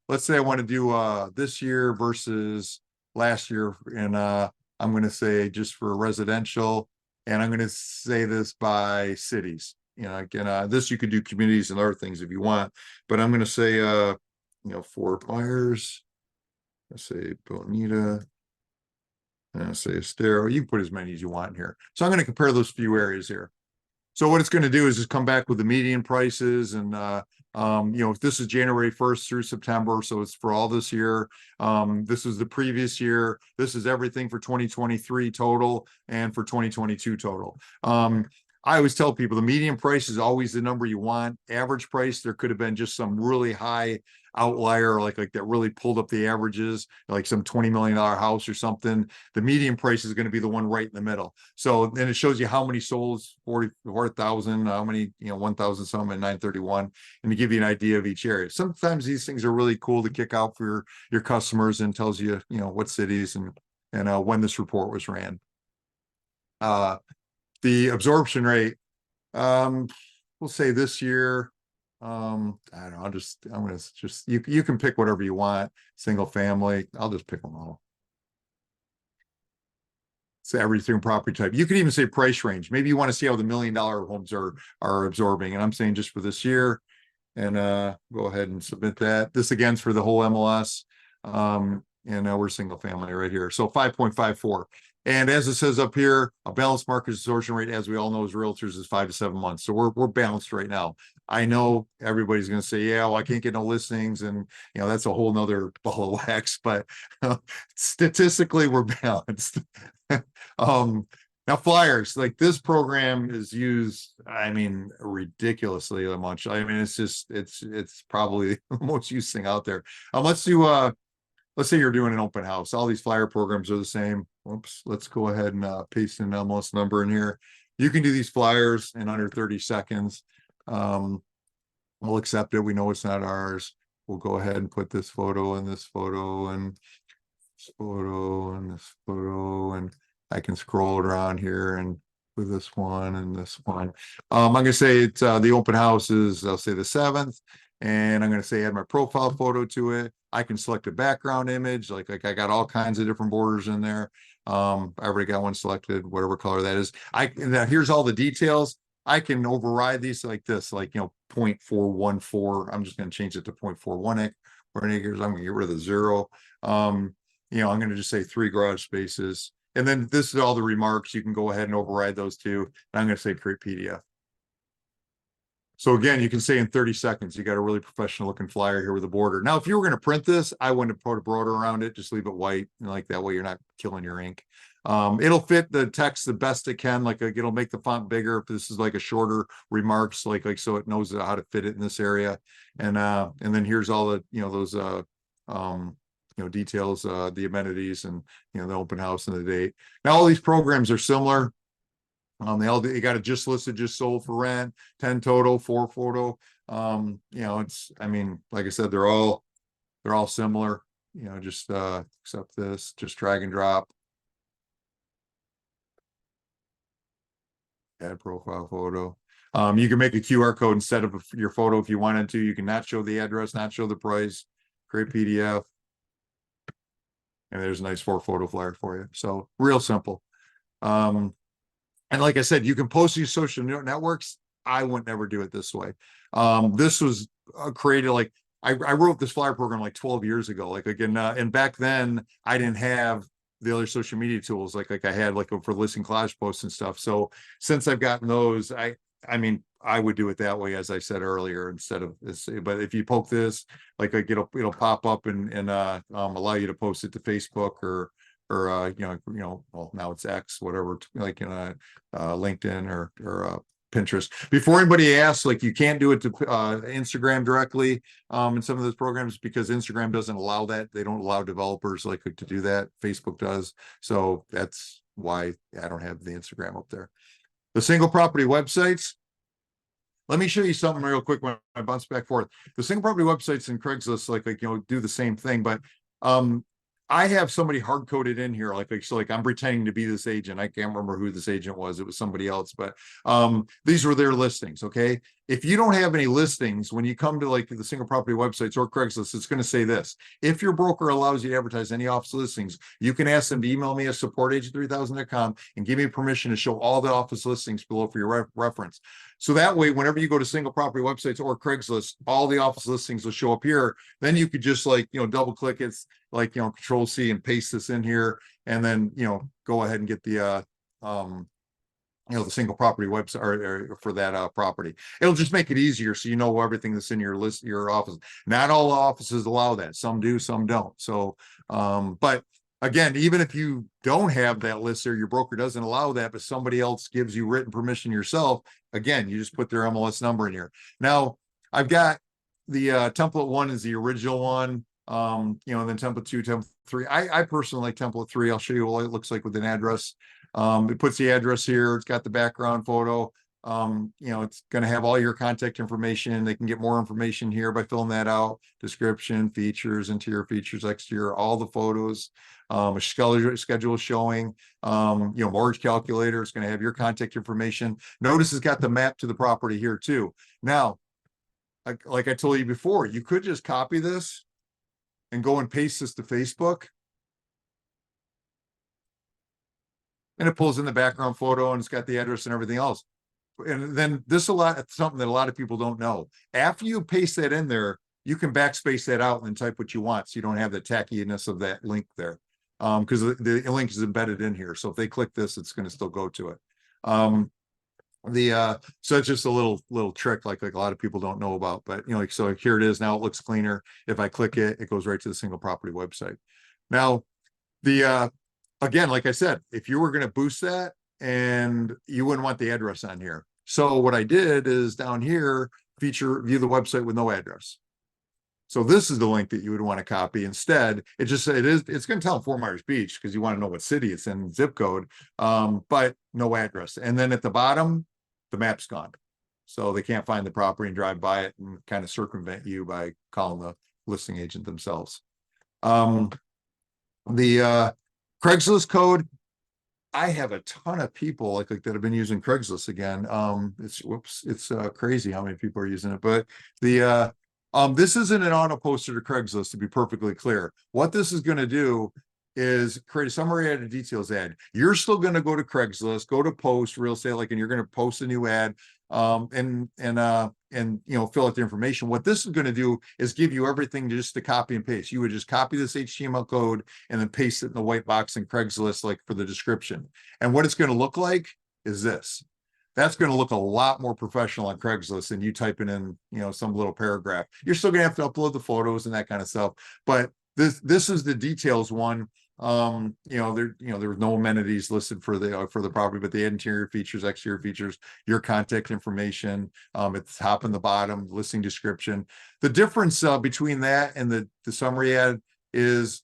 Let's say I want to do this year versus last year, and I'm going to say just for residential, and I'm going to say this by cities. You know, again, this you could do communities and other things if you want, but I'm going to say, you know, Fort Myers, I say Bonita, and I say Estero. You can put as many as you want here. So I'm going to compare those few areas here. So what it's going to do is just come back with the median prices, and you know, if this is January 1st through September, so it's for all this year. This is the previous year. This is everything for 2023 total and for 2022 total. I always tell people the median price is always the number you want. Average price, there could have been just some really high outlier, like that really pulled up the averages, like some $20 million house or something. The median price is going to be the one right in the middle. So then it shows you how many souls, 44,000, how many, you know, 1,000 some and 931, and to give you an idea of each area. Sometimes these things are really cool to kick out for your customers, and tells you, you know, what cities and when this report was ran. The absorption rate, we'll say this year, I don't know, I'm gonna just, you can pick whatever you want. Single family, I'll just pick them all. Say everything property type. You could even say price range. Maybe you want to see how the $1 million homes are absorbing, and I'm saying just for this year. And go ahead and submit that. This again's for the whole MLS. And we're single family right here. So 5.54. And as it says up here, a balanced market absorption rate, as we all know, as realtors, is 5 to 7 months. So we're balanced right now. I know everybody's going to say, yeah, well, I can't get no listings, and you know, that's a whole nother ball of wax, but statistically we're balanced. Now flyers, like this program is used, I mean, ridiculously much. I mean, it's just, it's probably the most used thing out there. Let's say you're doing an open house. All these flyer programs are the same. Oops, let's go ahead and paste an MLS number in here. You can do these flyers in under 30 seconds. We'll accept it. We know it's not ours. We'll go ahead and put this photo and this photo and this photo and this photo, and I can scroll around here and with this one and this one. I'm going to say it's the open house is, I'll say the 7th, and I'm going to say add my profile photo to it. I can select a background image, like I got all kinds of different borders in there. I already got one selected, whatever color that is. Now here's all the details. I can override these like this, like, you know, 0.414. I'm just going to change it to 0.41 acres. I'm going to get rid of the 0. You know, I'm going to just say 3 garage spaces. And then this is all the remarks. You can go ahead and override those two. And I'm going to say create PDF. So again, you can say in 30 seconds, you got a really professional looking flyer here with a border. Now, if you were going to print this, I wouldn't have put a border around it. Just leave it white. And like that way, you're not killing your ink. It'll fit the text the best it can. Like it'll make the font bigger if this is like a shorter remarks, like so it knows how to fit it in this area. And then here's all the, you know, those you know, details, the amenities, and you know, the open house and the date. Now all these programs are similar. They got it just listed, just sold for rent, 10 total, 4 photo. You know, it's, I mean, like I said, they're all similar, you know, just except this, just drag and drop. Add profile photo. You can make a QR code instead of your photo if you wanted to. You can not show the address, not show the price, create PDF. And there's a nice 4 photo flyer for you. So real simple. And like I said, you can post these social networks. I would never do it this way. This was created like I wrote this flyer program like 12 years ago. Like again, and back then I didn't have the other social media tools, like I had like for listing collage posts and stuff. So since I've gotten those, I mean, I would do it that way, as I said earlier, instead of this. But if you poke this, like it'll pop up and allow you to post it to Facebook or well, now it's X, whatever, like LinkedIn or Pinterest. Before anybody asks, like, you can't do it to Instagram directly in some of those programs, because Instagram doesn't allow that. They don't allow developers like to do that. Facebook does. So that's why I don't have the Instagram up there. The single property websites. Let me show you something real quick when I bounce back forth. The single property websites and Craigslist, like do the same thing, but I have somebody hard coded in here, so I'm pretending to be this agent. I can't remember who this agent was. It was somebody else, but these were their listings. Okay. If you don't have any listings, when you come to like the single property websites or Craigslist, it's going to say this: if your broker allows you to advertise any office listings, you can ask them to email me at support@agent3000.com and give me permission to show all the office listings below for your reference. So that way, whenever you go to single property websites or Craigslist, all the office listings will show up here. Then you could just double click it, Control C and paste this in here, and then go ahead and get the the single property website or for that property. It'll just make it easier, so you know everything that's in your list, your office. Not all offices allow that. Some do, some don't. So but again, even if you don't have that list or your broker doesn't allow that, but somebody else gives you written permission yourself, again, you just put their MLS number in here. Now I've got the template 1 is the original one, and then template 2, template 3. I personally like template 3. I'll show you what it looks like with an address. It puts the address here. It's got the background photo. It's going to have all your contact information. They can get more information here by filling that out. Description, features, interior features, exterior, all the photos, a schedule showing, mortgage calculator. It's going to have your contact information. Notice it's got the map to the property here too. Now, like I told you before, you could just copy this and go and paste this to Facebook. And it pulls in the background photo and it's got the address and everything else. And then something that a lot of people don't know. After you paste that in there, you can backspace that out and then type what you want. So you don't have the tackiness of that link there. Because the link is embedded in here. So if they click this, it's going to still go to it. So it's just a little trick like a lot of people don't know about, but so here it is. Now it looks cleaner. If I click it, it goes right to the single property website. Now again, like I said, if you were going to boost that, and you wouldn't want the address on here. So what I did is down here, view the website with no address. So this is the link that you would want to copy. Instead, it's going to tell them Fort Myers Beach because you want to know what city it's in, zip code, but no address. And then at the bottom, the map's gone. So they can't find the property and drive by it and kind of circumvent you by calling the listing agent themselves. The Craigslist code, I have a ton of people like that have been using Craigslist again. It's crazy how many people are using it. But this isn't an auto poster to Craigslist, to be perfectly clear. What this is going to do is create a summary ad and details ad. You're still going to go to Craigslist, go to post real estate, and you're going to post a new ad, and fill out the information. What this is going to do is give you everything just to copy and paste. You would just copy this HTML code and then paste it in the white box in Craigslist, like for the description. And what it's going to look like is this. That's going to look a lot more professional on Craigslist than you typing in, some little paragraph. You're still going to have to upload the photos and that kind of stuff. But this is the details one. There was no amenities listed for the property, but the interior features, exterior features, your contact information, at the top and the bottom, listing description. The difference between that and the summary ad is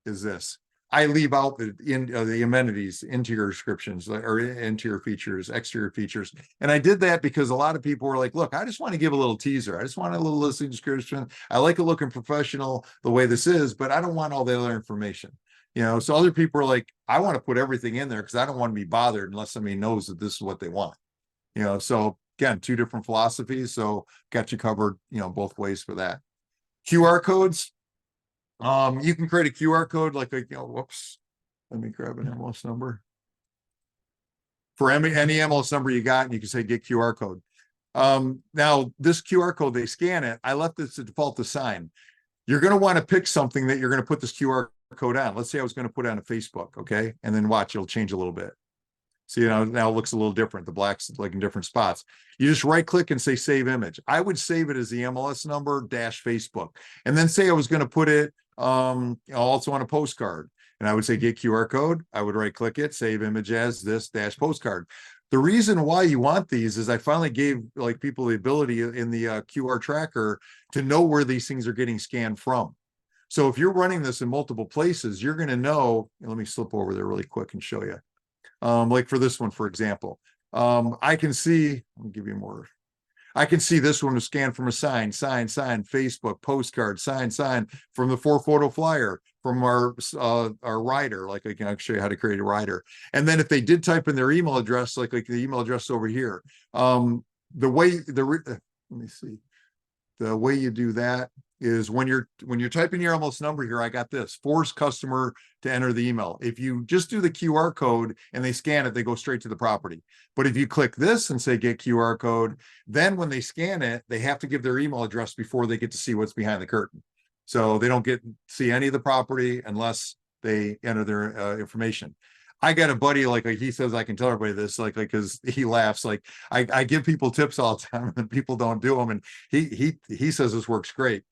this. I leave out the amenities, interior descriptions, or interior features, exterior features. And I did that because a lot of people were like, look, I just want to give a little teaser. I just want a little listing description. I like it looking professional the way this is, but I don't want all the other information. So other people are like, I want to put everything in there because I don't want to be bothered unless somebody knows that this is what they want. So again, two different philosophies. So got you covered, both ways for that. QR codes. You can create a QR code whoops, let me grab an MLS number. For any MLS number you got, and you can say get QR code. Now this QR code, they scan it. I left this to default to sign. You're going to want to pick something that you're going to put this QR code on. Let's say I was going to put it on a Facebook, okay? And then watch, it'll change a little bit. See, now it looks a little different. The black's like in different spots. You just right click and say save image. I would save it as the MLS number dash Facebook. And then say I was going to put it also on a postcard. And I would say get QR code. I would right click it, save image as this dash postcard. The reason why you want these is I finally gave like people the ability in the QR tracker to know where these things are getting scanned from. So if you're running this in multiple places, you're going to know. Let me slip over there really quick and show you. Like for this one, for example, I can see, let me give you more. I can see this one was scanned from a sign, Facebook, postcard, sign from the 4-photo flyer from our rider. Like I can show you how to create a rider. And then if they did type in their email address, like the email address over here, let me see. The way you do that is when you're typing your MLS number here, I got this, force customer to enter the email. If you just do the QR code and they scan it, they go straight to the property. But if you click this and say get QR code, then when they scan it, they have to give their email address before they get to see what's behind the curtain. So they don't see any of the property unless they enter their information. I got a buddy, like he says, I can tell everybody this, like, cause he laughs, like I give people tips all the time and people don't do them. And he says this works great.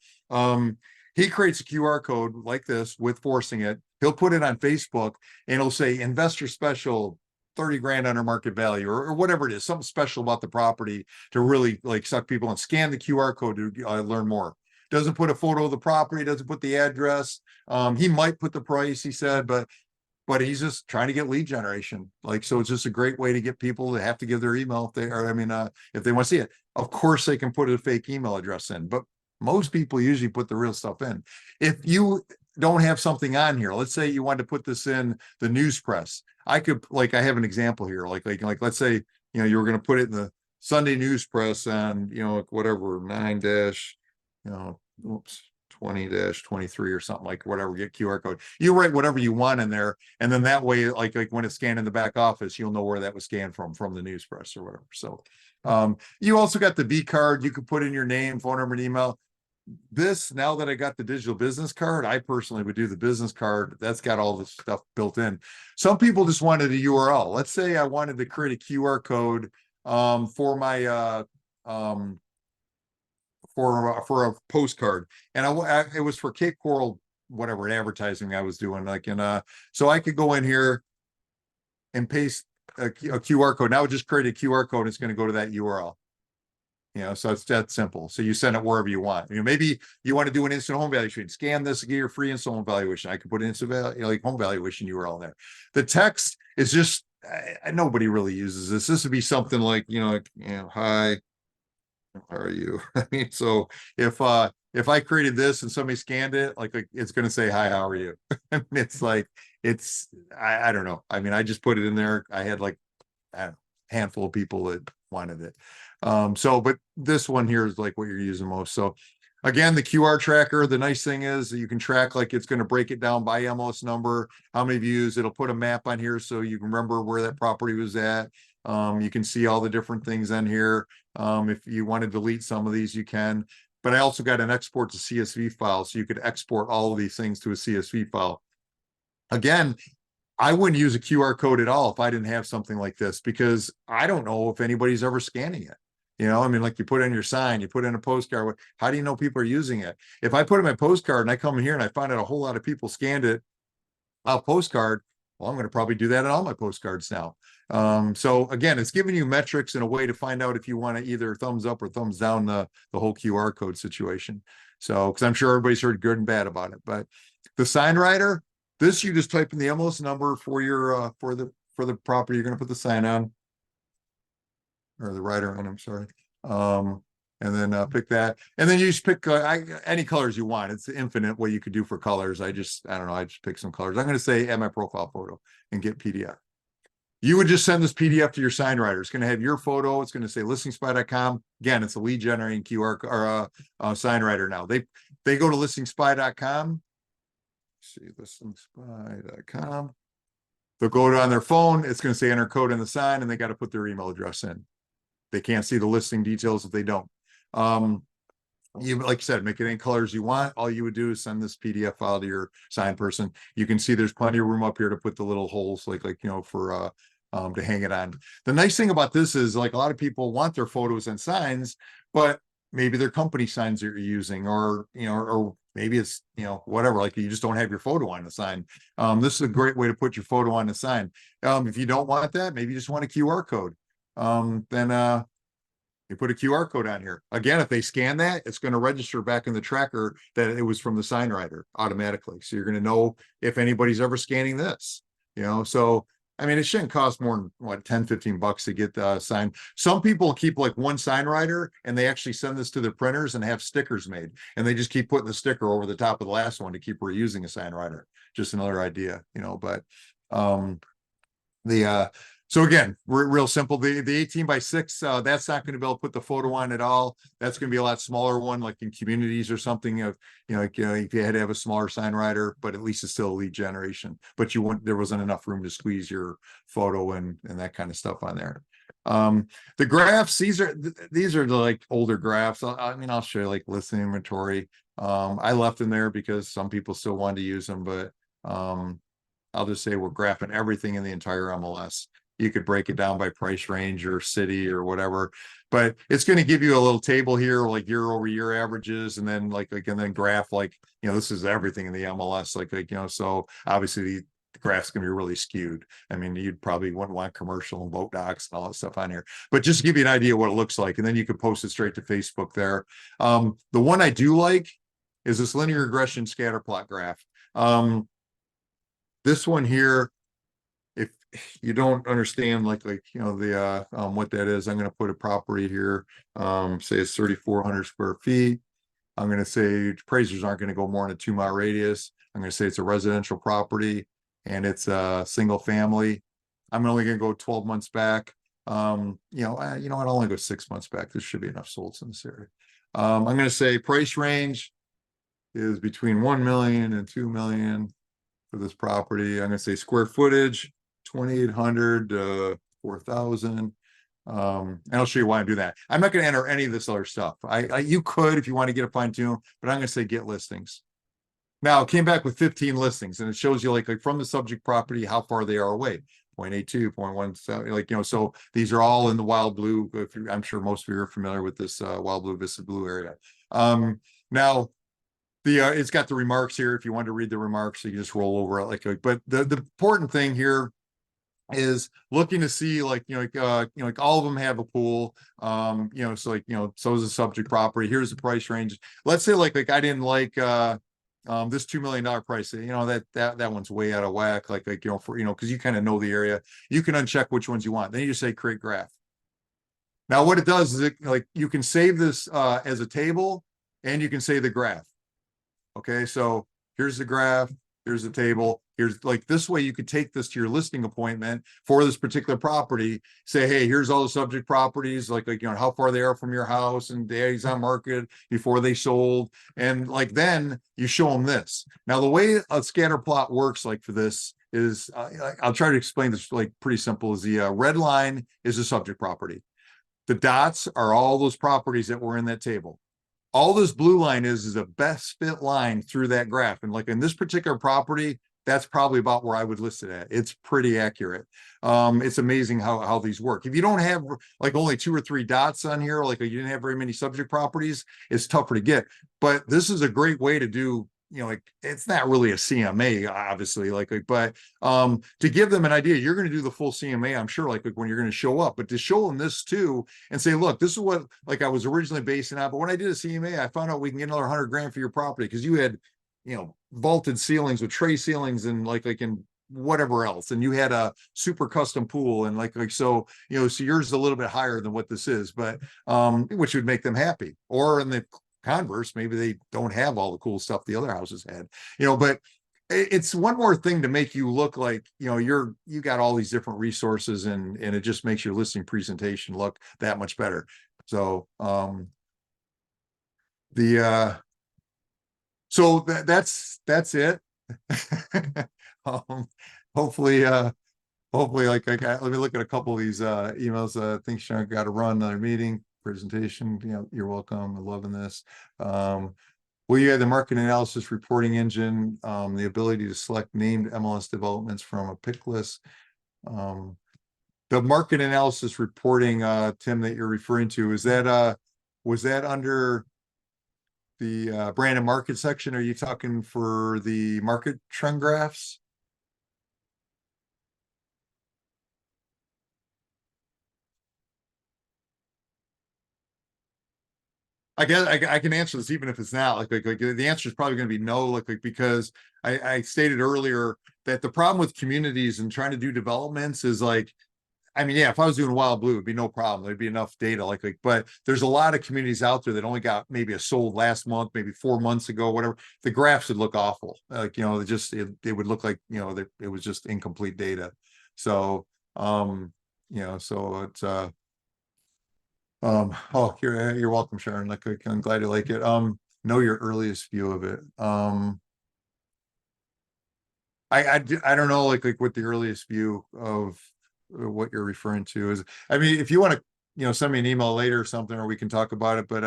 He creates a QR code like this with forcing it. He'll put it on Facebook and he'll say investor special 30 grand under market value or whatever it is, something special about the property to really like suck people and scan the QR code to learn more. Doesn't put a photo of the property, doesn't put the address. He might put the price, he said, but he's just trying to get lead generation. Like, so it's just a great way to get people to have to give their email if they are, if they want to see it. Of course, they can put a fake email address in, but most people usually put the real stuff in. If you don't have something on here, let's say you wanted to put this in the news press. I could, like, I have an example here. Like let's say, you were going to put it in the Sunday news press on, whatever, 20-23 or something, like whatever, get QR code. You write whatever you want in there. And then that way, like when it's scanned in the back office, you'll know where that was scanned from the news press or whatever. So you also got the B card. You could put in your name, phone number, and email. This, now that I got the digital business card, I personally would do the business card. That's got all this stuff built in. Some people just wanted a URL. Let's say I wanted to create a QR code for my for a postcard, and it was for Cape Coral, whatever advertising I was doing, like, and so I could go in here and paste a QR code. Now just create a QR code. It's going to go to that URL. So it's that simple. So you send it wherever you want. Maybe you want to do an instant home valuation. Scan this to get your free instant home valuation. I could put an instant like home valuation URL in there. The text is just nobody really uses this. This would be something like hi, how are you? So if I created this and somebody scanned it, like it's going to say hi, how are you? It's like I don't know. I just put it in there. I had like a handful of people that wanted it. But this one here is like what you're using most. So again, the QR tracker, the nice thing is that you can track, like it's going to break it down by MLS number, how many views. It'll put a map on here so you can remember where that property was at. You can see all the different things on here. If you want to delete some of these, you can. But I also got an export to CSV file, so you could export all of these things to a CSV file. Again, I wouldn't use a QR code at all if I didn't have something like this, because I don't know if anybody's ever scanning it. Like you put in your sign, you put in a postcard. How do you know people are using it? If I put in my postcard and I come in here and I find out a whole lot of people scanned it, a postcard, well, I'm going to probably do that on all my postcards now. So again, it's giving you metrics in a way to find out if you want to either thumbs up or thumbs down the whole QR code situation. So, because I'm sure everybody's heard good and bad about it, but the sign writer, this you just type in the MLS number for your for the property you're going to put the sign on, or the writer on. I'm sorry. And then pick that, and then you just pick any colors you want. It's infinite what you could do for colors. I don't know. I just pick some colors. I'm going to say add my profile photo and get PDF. You would just send this PDF to your sign writer. It's going to have your photo. It's going to say listingspy.com. Again, it's a lead generating QR or sign writer. Now they go to listingspy.com. See, listingspy.com. They'll go on their phone. It's going to say enter code in the sign, and they got to put their email address in. They can't see the listing details if they don't. You, like you said, make it any colors you want. All you would do is send this PDF file to your sign person. You can see there's plenty of room up here to put the little holes, for to hang it on. The nice thing about this is, like, a lot of people want their photos and signs, but maybe they're company signs that you're using, or or maybe it's whatever, like you just don't have your photo on the sign. This is a great way to put your photo on the sign. If you don't want that, maybe you just want a QR code. Then you put a QR code on here. Again, if they scan that, it's going to register back in the tracker that it was from the sign writer automatically. So you're going to know if anybody's ever scanning this, So, I mean, it shouldn't cost more than what, 10, 15 bucks to get the sign. Some people keep like one sign writer and they actually send this to their printers and have stickers made. And they just keep putting the sticker over the top of the last one to keep reusing a sign writer. Just another idea, but the so again, real simple. The 18x6, that's not going to be able to put the photo on at all. That's going to be a lot smaller one, like in communities or something. Of if you had to have a smaller sign writer, but at least it's still a lead generation. But there wasn't enough room to squeeze your photo and that kind of stuff on there. The graphs, these are the like older graphs. I mean, I'll show you like listing inventory. I left them there because some people still wanted to use them, but I'll just say we're graphing everything in the entire MLS. You could break it down by price range or city or whatever, but it's going to give you a little table here, like year over year averages, and then and then graph this is everything in the MLS, so obviously the graph's going to be really skewed. I mean, you'd probably wouldn't want commercial and boat docks and all that stuff on here, but just to give you an idea what it looks like, and then you could post it straight to Facebook there. The one I do like is this linear regression scatter plot graph. This one here, if you don't understand the what that is, I'm going to put a property here, say it's 3,400 square feet. I'm going to say appraisers aren't going to go more than a 2-mile radius. I'm going to say it's a residential property and it's a single family. I'm only going to go 12 months back. I'll only go 6 months back. There should be enough solds in this area. I'm going to say price range is between 1 million and 2 million for this property. I'm going to say square footage, 2,800 to 4,000. And I'll show you why I do that. I'm not going to enter any of this other stuff. You could if you want to get a fine tune, but I'm going to say get listings. Now it came back with 15 listings, and it shows you like from the subject property how far they are away. 0.82, 0.17, so these are all in the wild blue. I'm sure most of you are familiar with this wild blue, Vista blue area. Now it's got the remarks here. If you want to read the remarks, you can just roll over it but the important thing here is looking to see all of them have a pool. So is the subject property. Here's the price range. Let's say like I didn't like this $2 million price. That one's way out of whack. Because you kind of know the area. You can uncheck which ones you want. Then you just say create graph. Now what it does is you can save this as a table, and you can save the graph. Okay, so here's the graph, here's the table, here's this way you could take this to your listing appointment for this particular property, say, hey, here's all the subject properties, how far they are from your house and days on market before they sold. And then you show them this. Now, the way a scatter plot works for this is, I'll try to explain this pretty simple, is the red line is the subject property. The dots are all those properties that were in that table. All this blue line is a best fit line through that graph. And in this particular property, that's probably about where I would list it at. It's pretty accurate. It's amazing how these work. If you don't have only 2 or 3 dots on here, you didn't have very many subject properties, it's tougher to get. But this is a great way to do, it's not really a CMA, obviously, but to give them an idea, you're going to do the full CMA, I'm sure, when you're going to show up, but to show them this too and say, look, this is what I was originally basing on, but when I did a CMA, I found out we can get another 100 grand for your property because you had, vaulted ceilings with tray ceilings and in whatever else, and you had a super custom pool and so so yours is a little bit higher than what this is, but which would make them happy. Or in the converse, maybe they don't have all the cool stuff the other houses had, but it's one more thing to make you look like you got all these different resources, and it just makes your listing presentation look that much better. So that's it. Hopefully let me look at a couple of these emails. I think Sean got to run another meeting. presentation. You're welcome. I'm loving this. Well, you had the market analysis reporting engine, the ability to select named MLS developments from a pick list. The market analysis reporting, Tim, that you're referring to, is that was that under the brand and market section? Are you talking for the market trend graphs? I guess I can answer this even if it's not like the answer is probably going to be no, like because I stated earlier that the problem with communities and trying to do developments is like, I mean, yeah, if I was doing Wild Blue, it'd be no problem. There'd be enough data, but there's a lot of communities out there that only got maybe a sold last month, maybe 4 months ago, whatever. The graphs would look awful. Like, it would look like, it was just incomplete data. So, so it's, oh, you're welcome, Sharon. Like, I'm glad you like it. Know your earliest view of it. I don't know, like what the earliest view of what you're referring to is. I mean, if you want to, send me an email later or something, or we can talk about it. But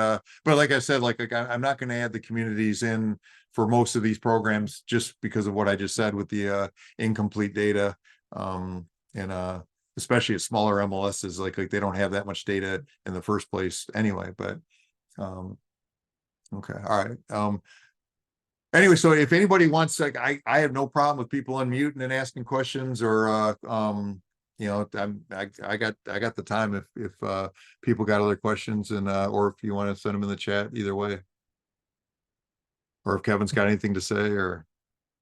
like I said, I'm not going to add the communities in for most of these programs just because of what I just said with the incomplete data. And especially at smaller MLSs, like they don't have that much data in the first place anyway. But okay, all right. Anyway, so if anybody wants, like, I have no problem with people unmuting and asking questions, or I got the time if people got other questions, and or if you want to send them in the chat, either way, or if Kevin's got anything to say. Or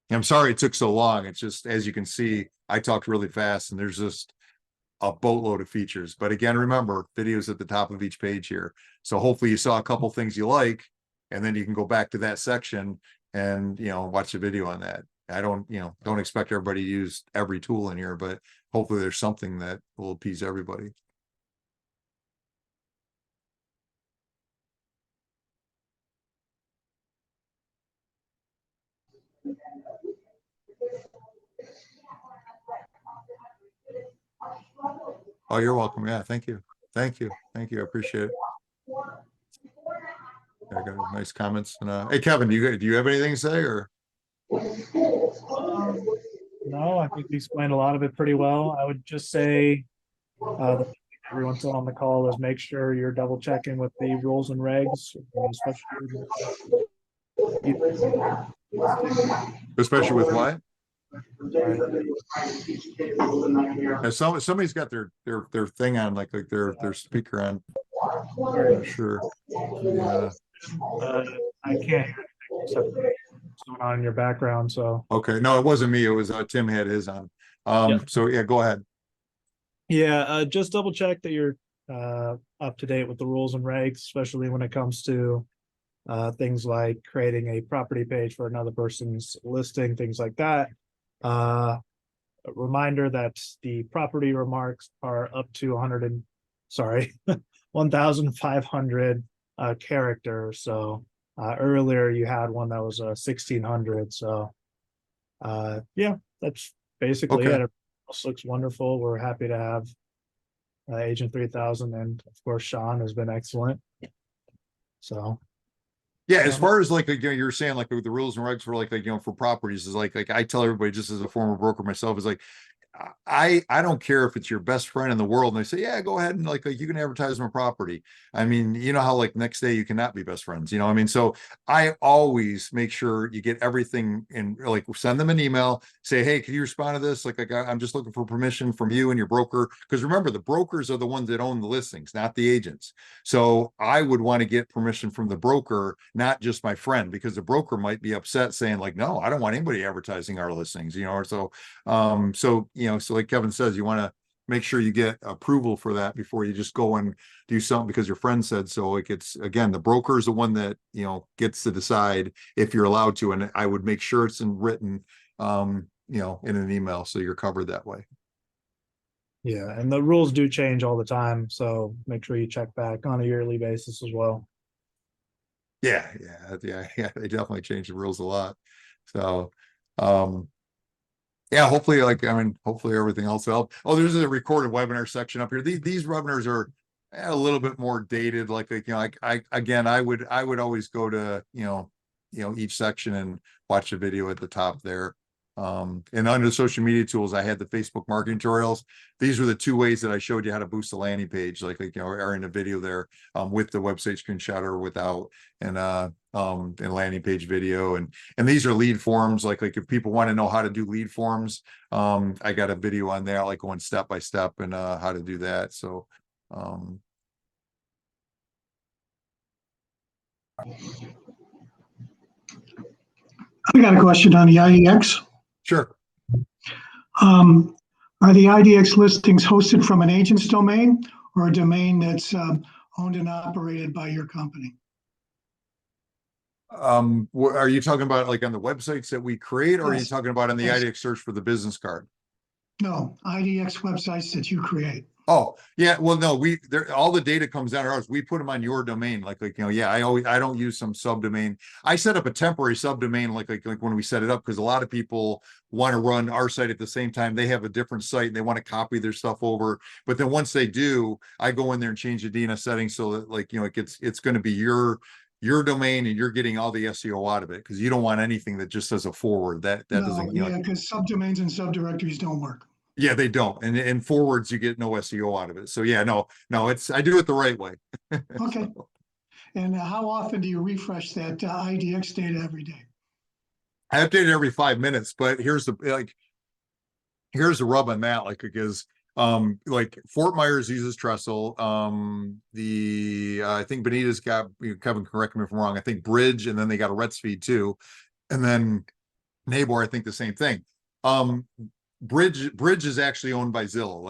I'm sorry it took so long. It's just, as you can see, I talked really fast, and there's just a boatload of features. But again, remember, videos at the top of each page here. So hopefully you saw a couple things you like, and then you can go back to that section and watch the video on that. I don't expect everybody to use every tool in here, but hopefully there's something that will appease everybody. Oh, you're welcome. Yeah, thank you. Thank you. I appreciate it. I got nice comments. And hey, Kevin, do you have anything to say? Or No, I think you explained a lot of it pretty well. I would just say, the thing everyone's on the call is make sure you're double checking with the rules and regs, especially with what? Sorry. Somebody's got their thing on, like their speaker on. Sure. Yeah. I can't hear anything except for what's going on in your background. So Okay. No, it wasn't me. It was Tim had his on. Yep. So yeah, go ahead. Yeah, just double check that you're up to date with the rules and regs, especially when it comes to things like creating a property page for another person's listing, things like that. A reminder that the property remarks are up to 1,500 characters. So earlier you had one that was 1,600. So yeah, that's basically Okay. it. It looks wonderful. We're happy to have Agent 3000, and of course Sean has been excellent. So Yeah, as far as like you're saying, like with the rules and regs for like for properties, is like I tell everybody, just as a former broker myself, is like I don't care if it's your best friend in the world and they say, yeah, go ahead and like you can advertise my property. I mean, you know how like next day you cannot be best friends, I mean? So I always make sure you get everything in, like send them an email, say, hey, can you respond to this? Like I'm just looking for permission from you and your broker. Because remember, the brokers are the ones that own the listings, not the agents. So I would want to get permission from the broker, not just my friend, because the broker might be upset saying like, no, I don't want anybody advertising our listings, or so so like Kevin says, you want to make sure you get approval for that before you just go and do something because your friend said so. Like it's, again, the broker is the one that gets to decide if you're allowed to, and I would make sure it's in written in an email so you're covered that way. yeah, and the rules do change all the time, so make sure you check back on a yearly basis as well. Yeah, they definitely change the rules a lot. So yeah, hopefully, hopefully everything else will help. Oh, there's a recorded webinar section up here. These webinars are a little bit more dated, like, again, I would always go to, each section and watch the video at the top there. And under social media tools, I had the Facebook marketing tutorials. These were the two ways that I showed you how to boost a landing page, or in a video there, with the website screenshot or without, and landing page video. And these are lead forms. Like if people want to know how to do lead forms, I got a video on there, like going step by step and how to do that. So, I got a question on the IDX. sure. Um, Are the IDX listings hosted from an agent's domain or a domain that's owned and operated by your company? Are you talking about like on the websites that we create, or are you Yes. talking about on the Yes. IDX search for the business card? No, IDX websites that you create. Oh, yeah. Well, no, all the data comes out of ours. We put them on your domain. Yeah, I don't use some subdomain. I set up a temporary subdomain, like when we set it up, because a lot of people want to run our site at the same time. They have a different site and they want to copy their stuff over. But then once they do, I go in there and change the DNS settings so that it's going to be your domain and you're getting all the SEO out of it, because you don't want anything that just says a forward that No, doesn't, yeah, because subdomains and subdirectories don't work. yeah, they don't. And forwards, you get no SEO out of it. So yeah, no, I do it the right way. Okay. And how often do you refresh that IDX data every day? I update it every 5 minutes, but here's the rub on that, because like Fort Myers uses Trestle. I think Bonita's got, Kevin, correct me if I'm wrong, I think Bridge, and then they got a Rets feed too. And then Nabor, I think the same thing. Um, Bridge is actually owned by Zillow,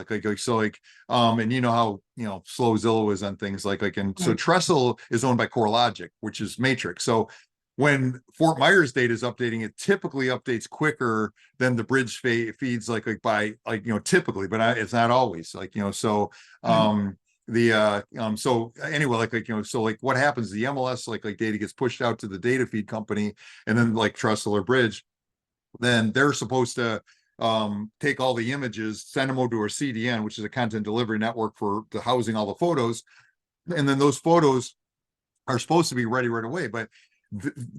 and you know how slow Zillow is on things and so Right. Trestle is owned by CoreLogic, which is Matrix. So when Fort Myers data is updating, it typically updates quicker than the Bridge feeds, typically, but it's not always, so so anyway, what happens, the MLS data gets pushed out to the data feed company, and then like Trestle or Bridge, then they're supposed to take all the images, send them over to our CDN, which is a content delivery network for the housing all the photos, and then those photos are supposed to be ready right away. But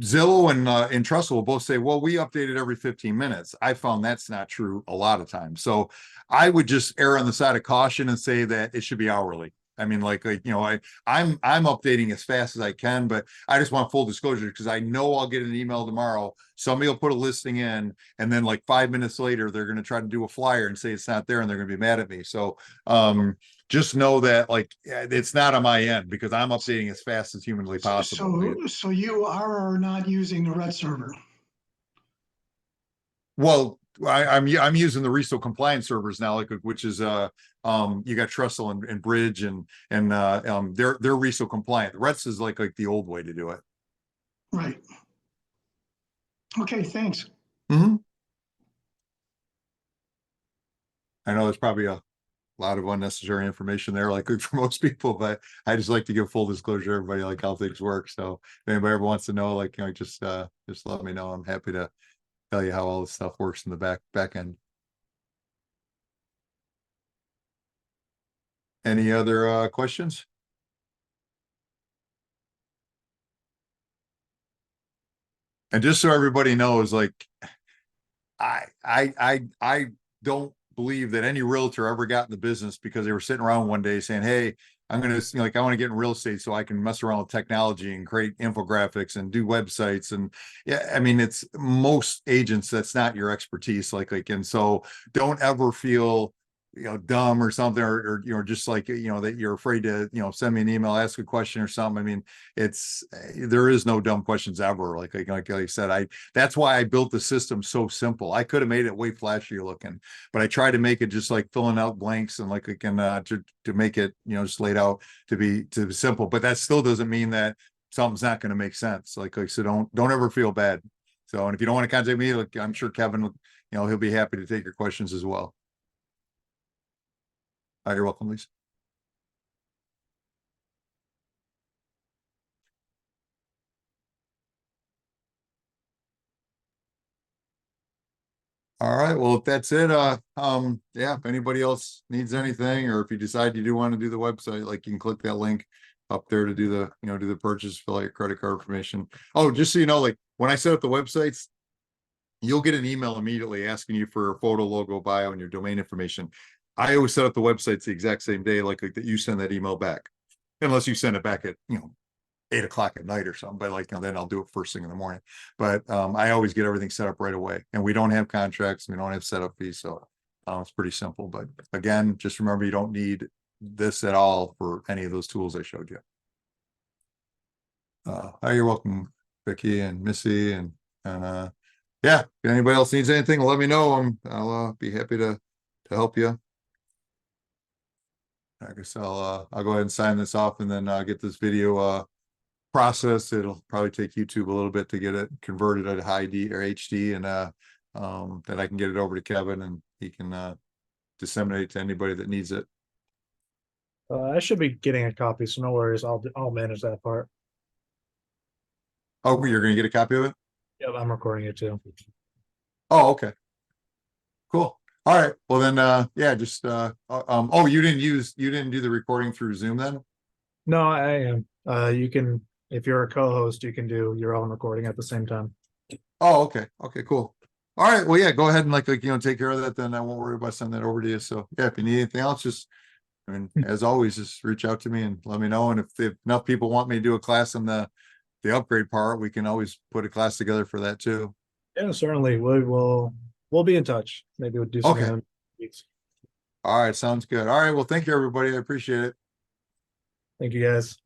Zillow and Trestle will both say, well, we update it every 15 minutes. I found that's not true a lot of times. So I would just err on the side of caution and say that it should be hourly. I mean, I'm updating as fast as I can, but I just want full disclosure, because I know I'll get an email tomorrow. Somebody will put a listing in, and then like 5 minutes later, they're going to try to do a flyer and say it's not there, and they're going to be mad at me. So just know that it's not on my end, because I'm updating as fast as humanly possible. So you are not using the red server? Well, I'm using the RESO compliance servers now, which is you got Trestle and Bridge, and they're RESO compliant. The rest is like the old way to do it. Right. Okay, thanks. Mm-hmm. I know there's probably a lot of unnecessary information there, for most people, but I just like to give full disclosure to everybody, how things work. So if anybody ever wants to know, just let me know. I'm happy to tell you how all this stuff works in the back end. Any other questions? And just so everybody knows, I don't believe that any realtor ever got in the business because they were sitting around one day saying, hey, I'm going to, I want to get in real estate so I can mess around with technology and create infographics and do websites. And yeah, I mean, it's most agents, that's not your expertise. And so don't ever feel, dumb or something, or just that you're afraid to, send me an email, ask a question or something. I mean, there is no dumb questions ever. Like I said, that's why I built the system so simple. I could have made it way flashier looking, but I tried to make it just like filling out blanks and to make it, just laid out to be simple. But that still doesn't mean that something's not going to make sense. So don't ever feel bad. So, and if you don't want to contact me, I'm sure Kevin, he'll be happy to take your questions as well. You're welcome, Lisa. All right, well, if that's it, yeah, if anybody else needs anything, or if you decide you do want to do the website, like you can click that link up there to do the, do the purchase, fill out your credit card information. Oh, just so you know, like when I set up the websites, you'll get an email immediately asking you for a photo, logo, bio, and your domain information. I always set up the websites the exact same day, like that you send that email back, unless you send it back at, 8 o'clock at night or something, but like, then I'll do it first thing in the morning. But I always get everything set up right away, and we don't have contracts, we don't have setup fees, so it's pretty simple. But again, just remember, you don't need this at all for any of those tools I showed you. You're welcome, Vicky and Missy, and yeah, if anybody else needs anything, let me know. I'll be happy to help you. I guess I'll go ahead and sign this off, and then get this video process. It'll probably take YouTube a little bit to get it converted at high D or HD, and then I can get it over to Kevin, and he can disseminate it to anybody that needs it. I should be getting a copy, so no worries. I'll manage that part. Oh, you're gonna get a copy of it? Yep, I'm recording it too. Oh, okay. Cool. All right. Well then, yeah, just oh, you didn't do the recording through Zoom then? No, I am. You can, if you're a co-host, you can do your own recording at the same time. Oh, okay. Okay, cool. All right. Well, yeah, go ahead and take care of that. Then I won't worry about sending that over to you. So yeah, if you need anything else, just, as always, just reach out to me and let me know. And if enough people want me to do a class on the upgrade part, we can always put a class together for that too. Yeah, certainly. We'll be in touch. Maybe we'll do something. Okay. in weeks. All right. Sounds good. All right. Well, thank you, everybody. I appreciate it. Thank you guys.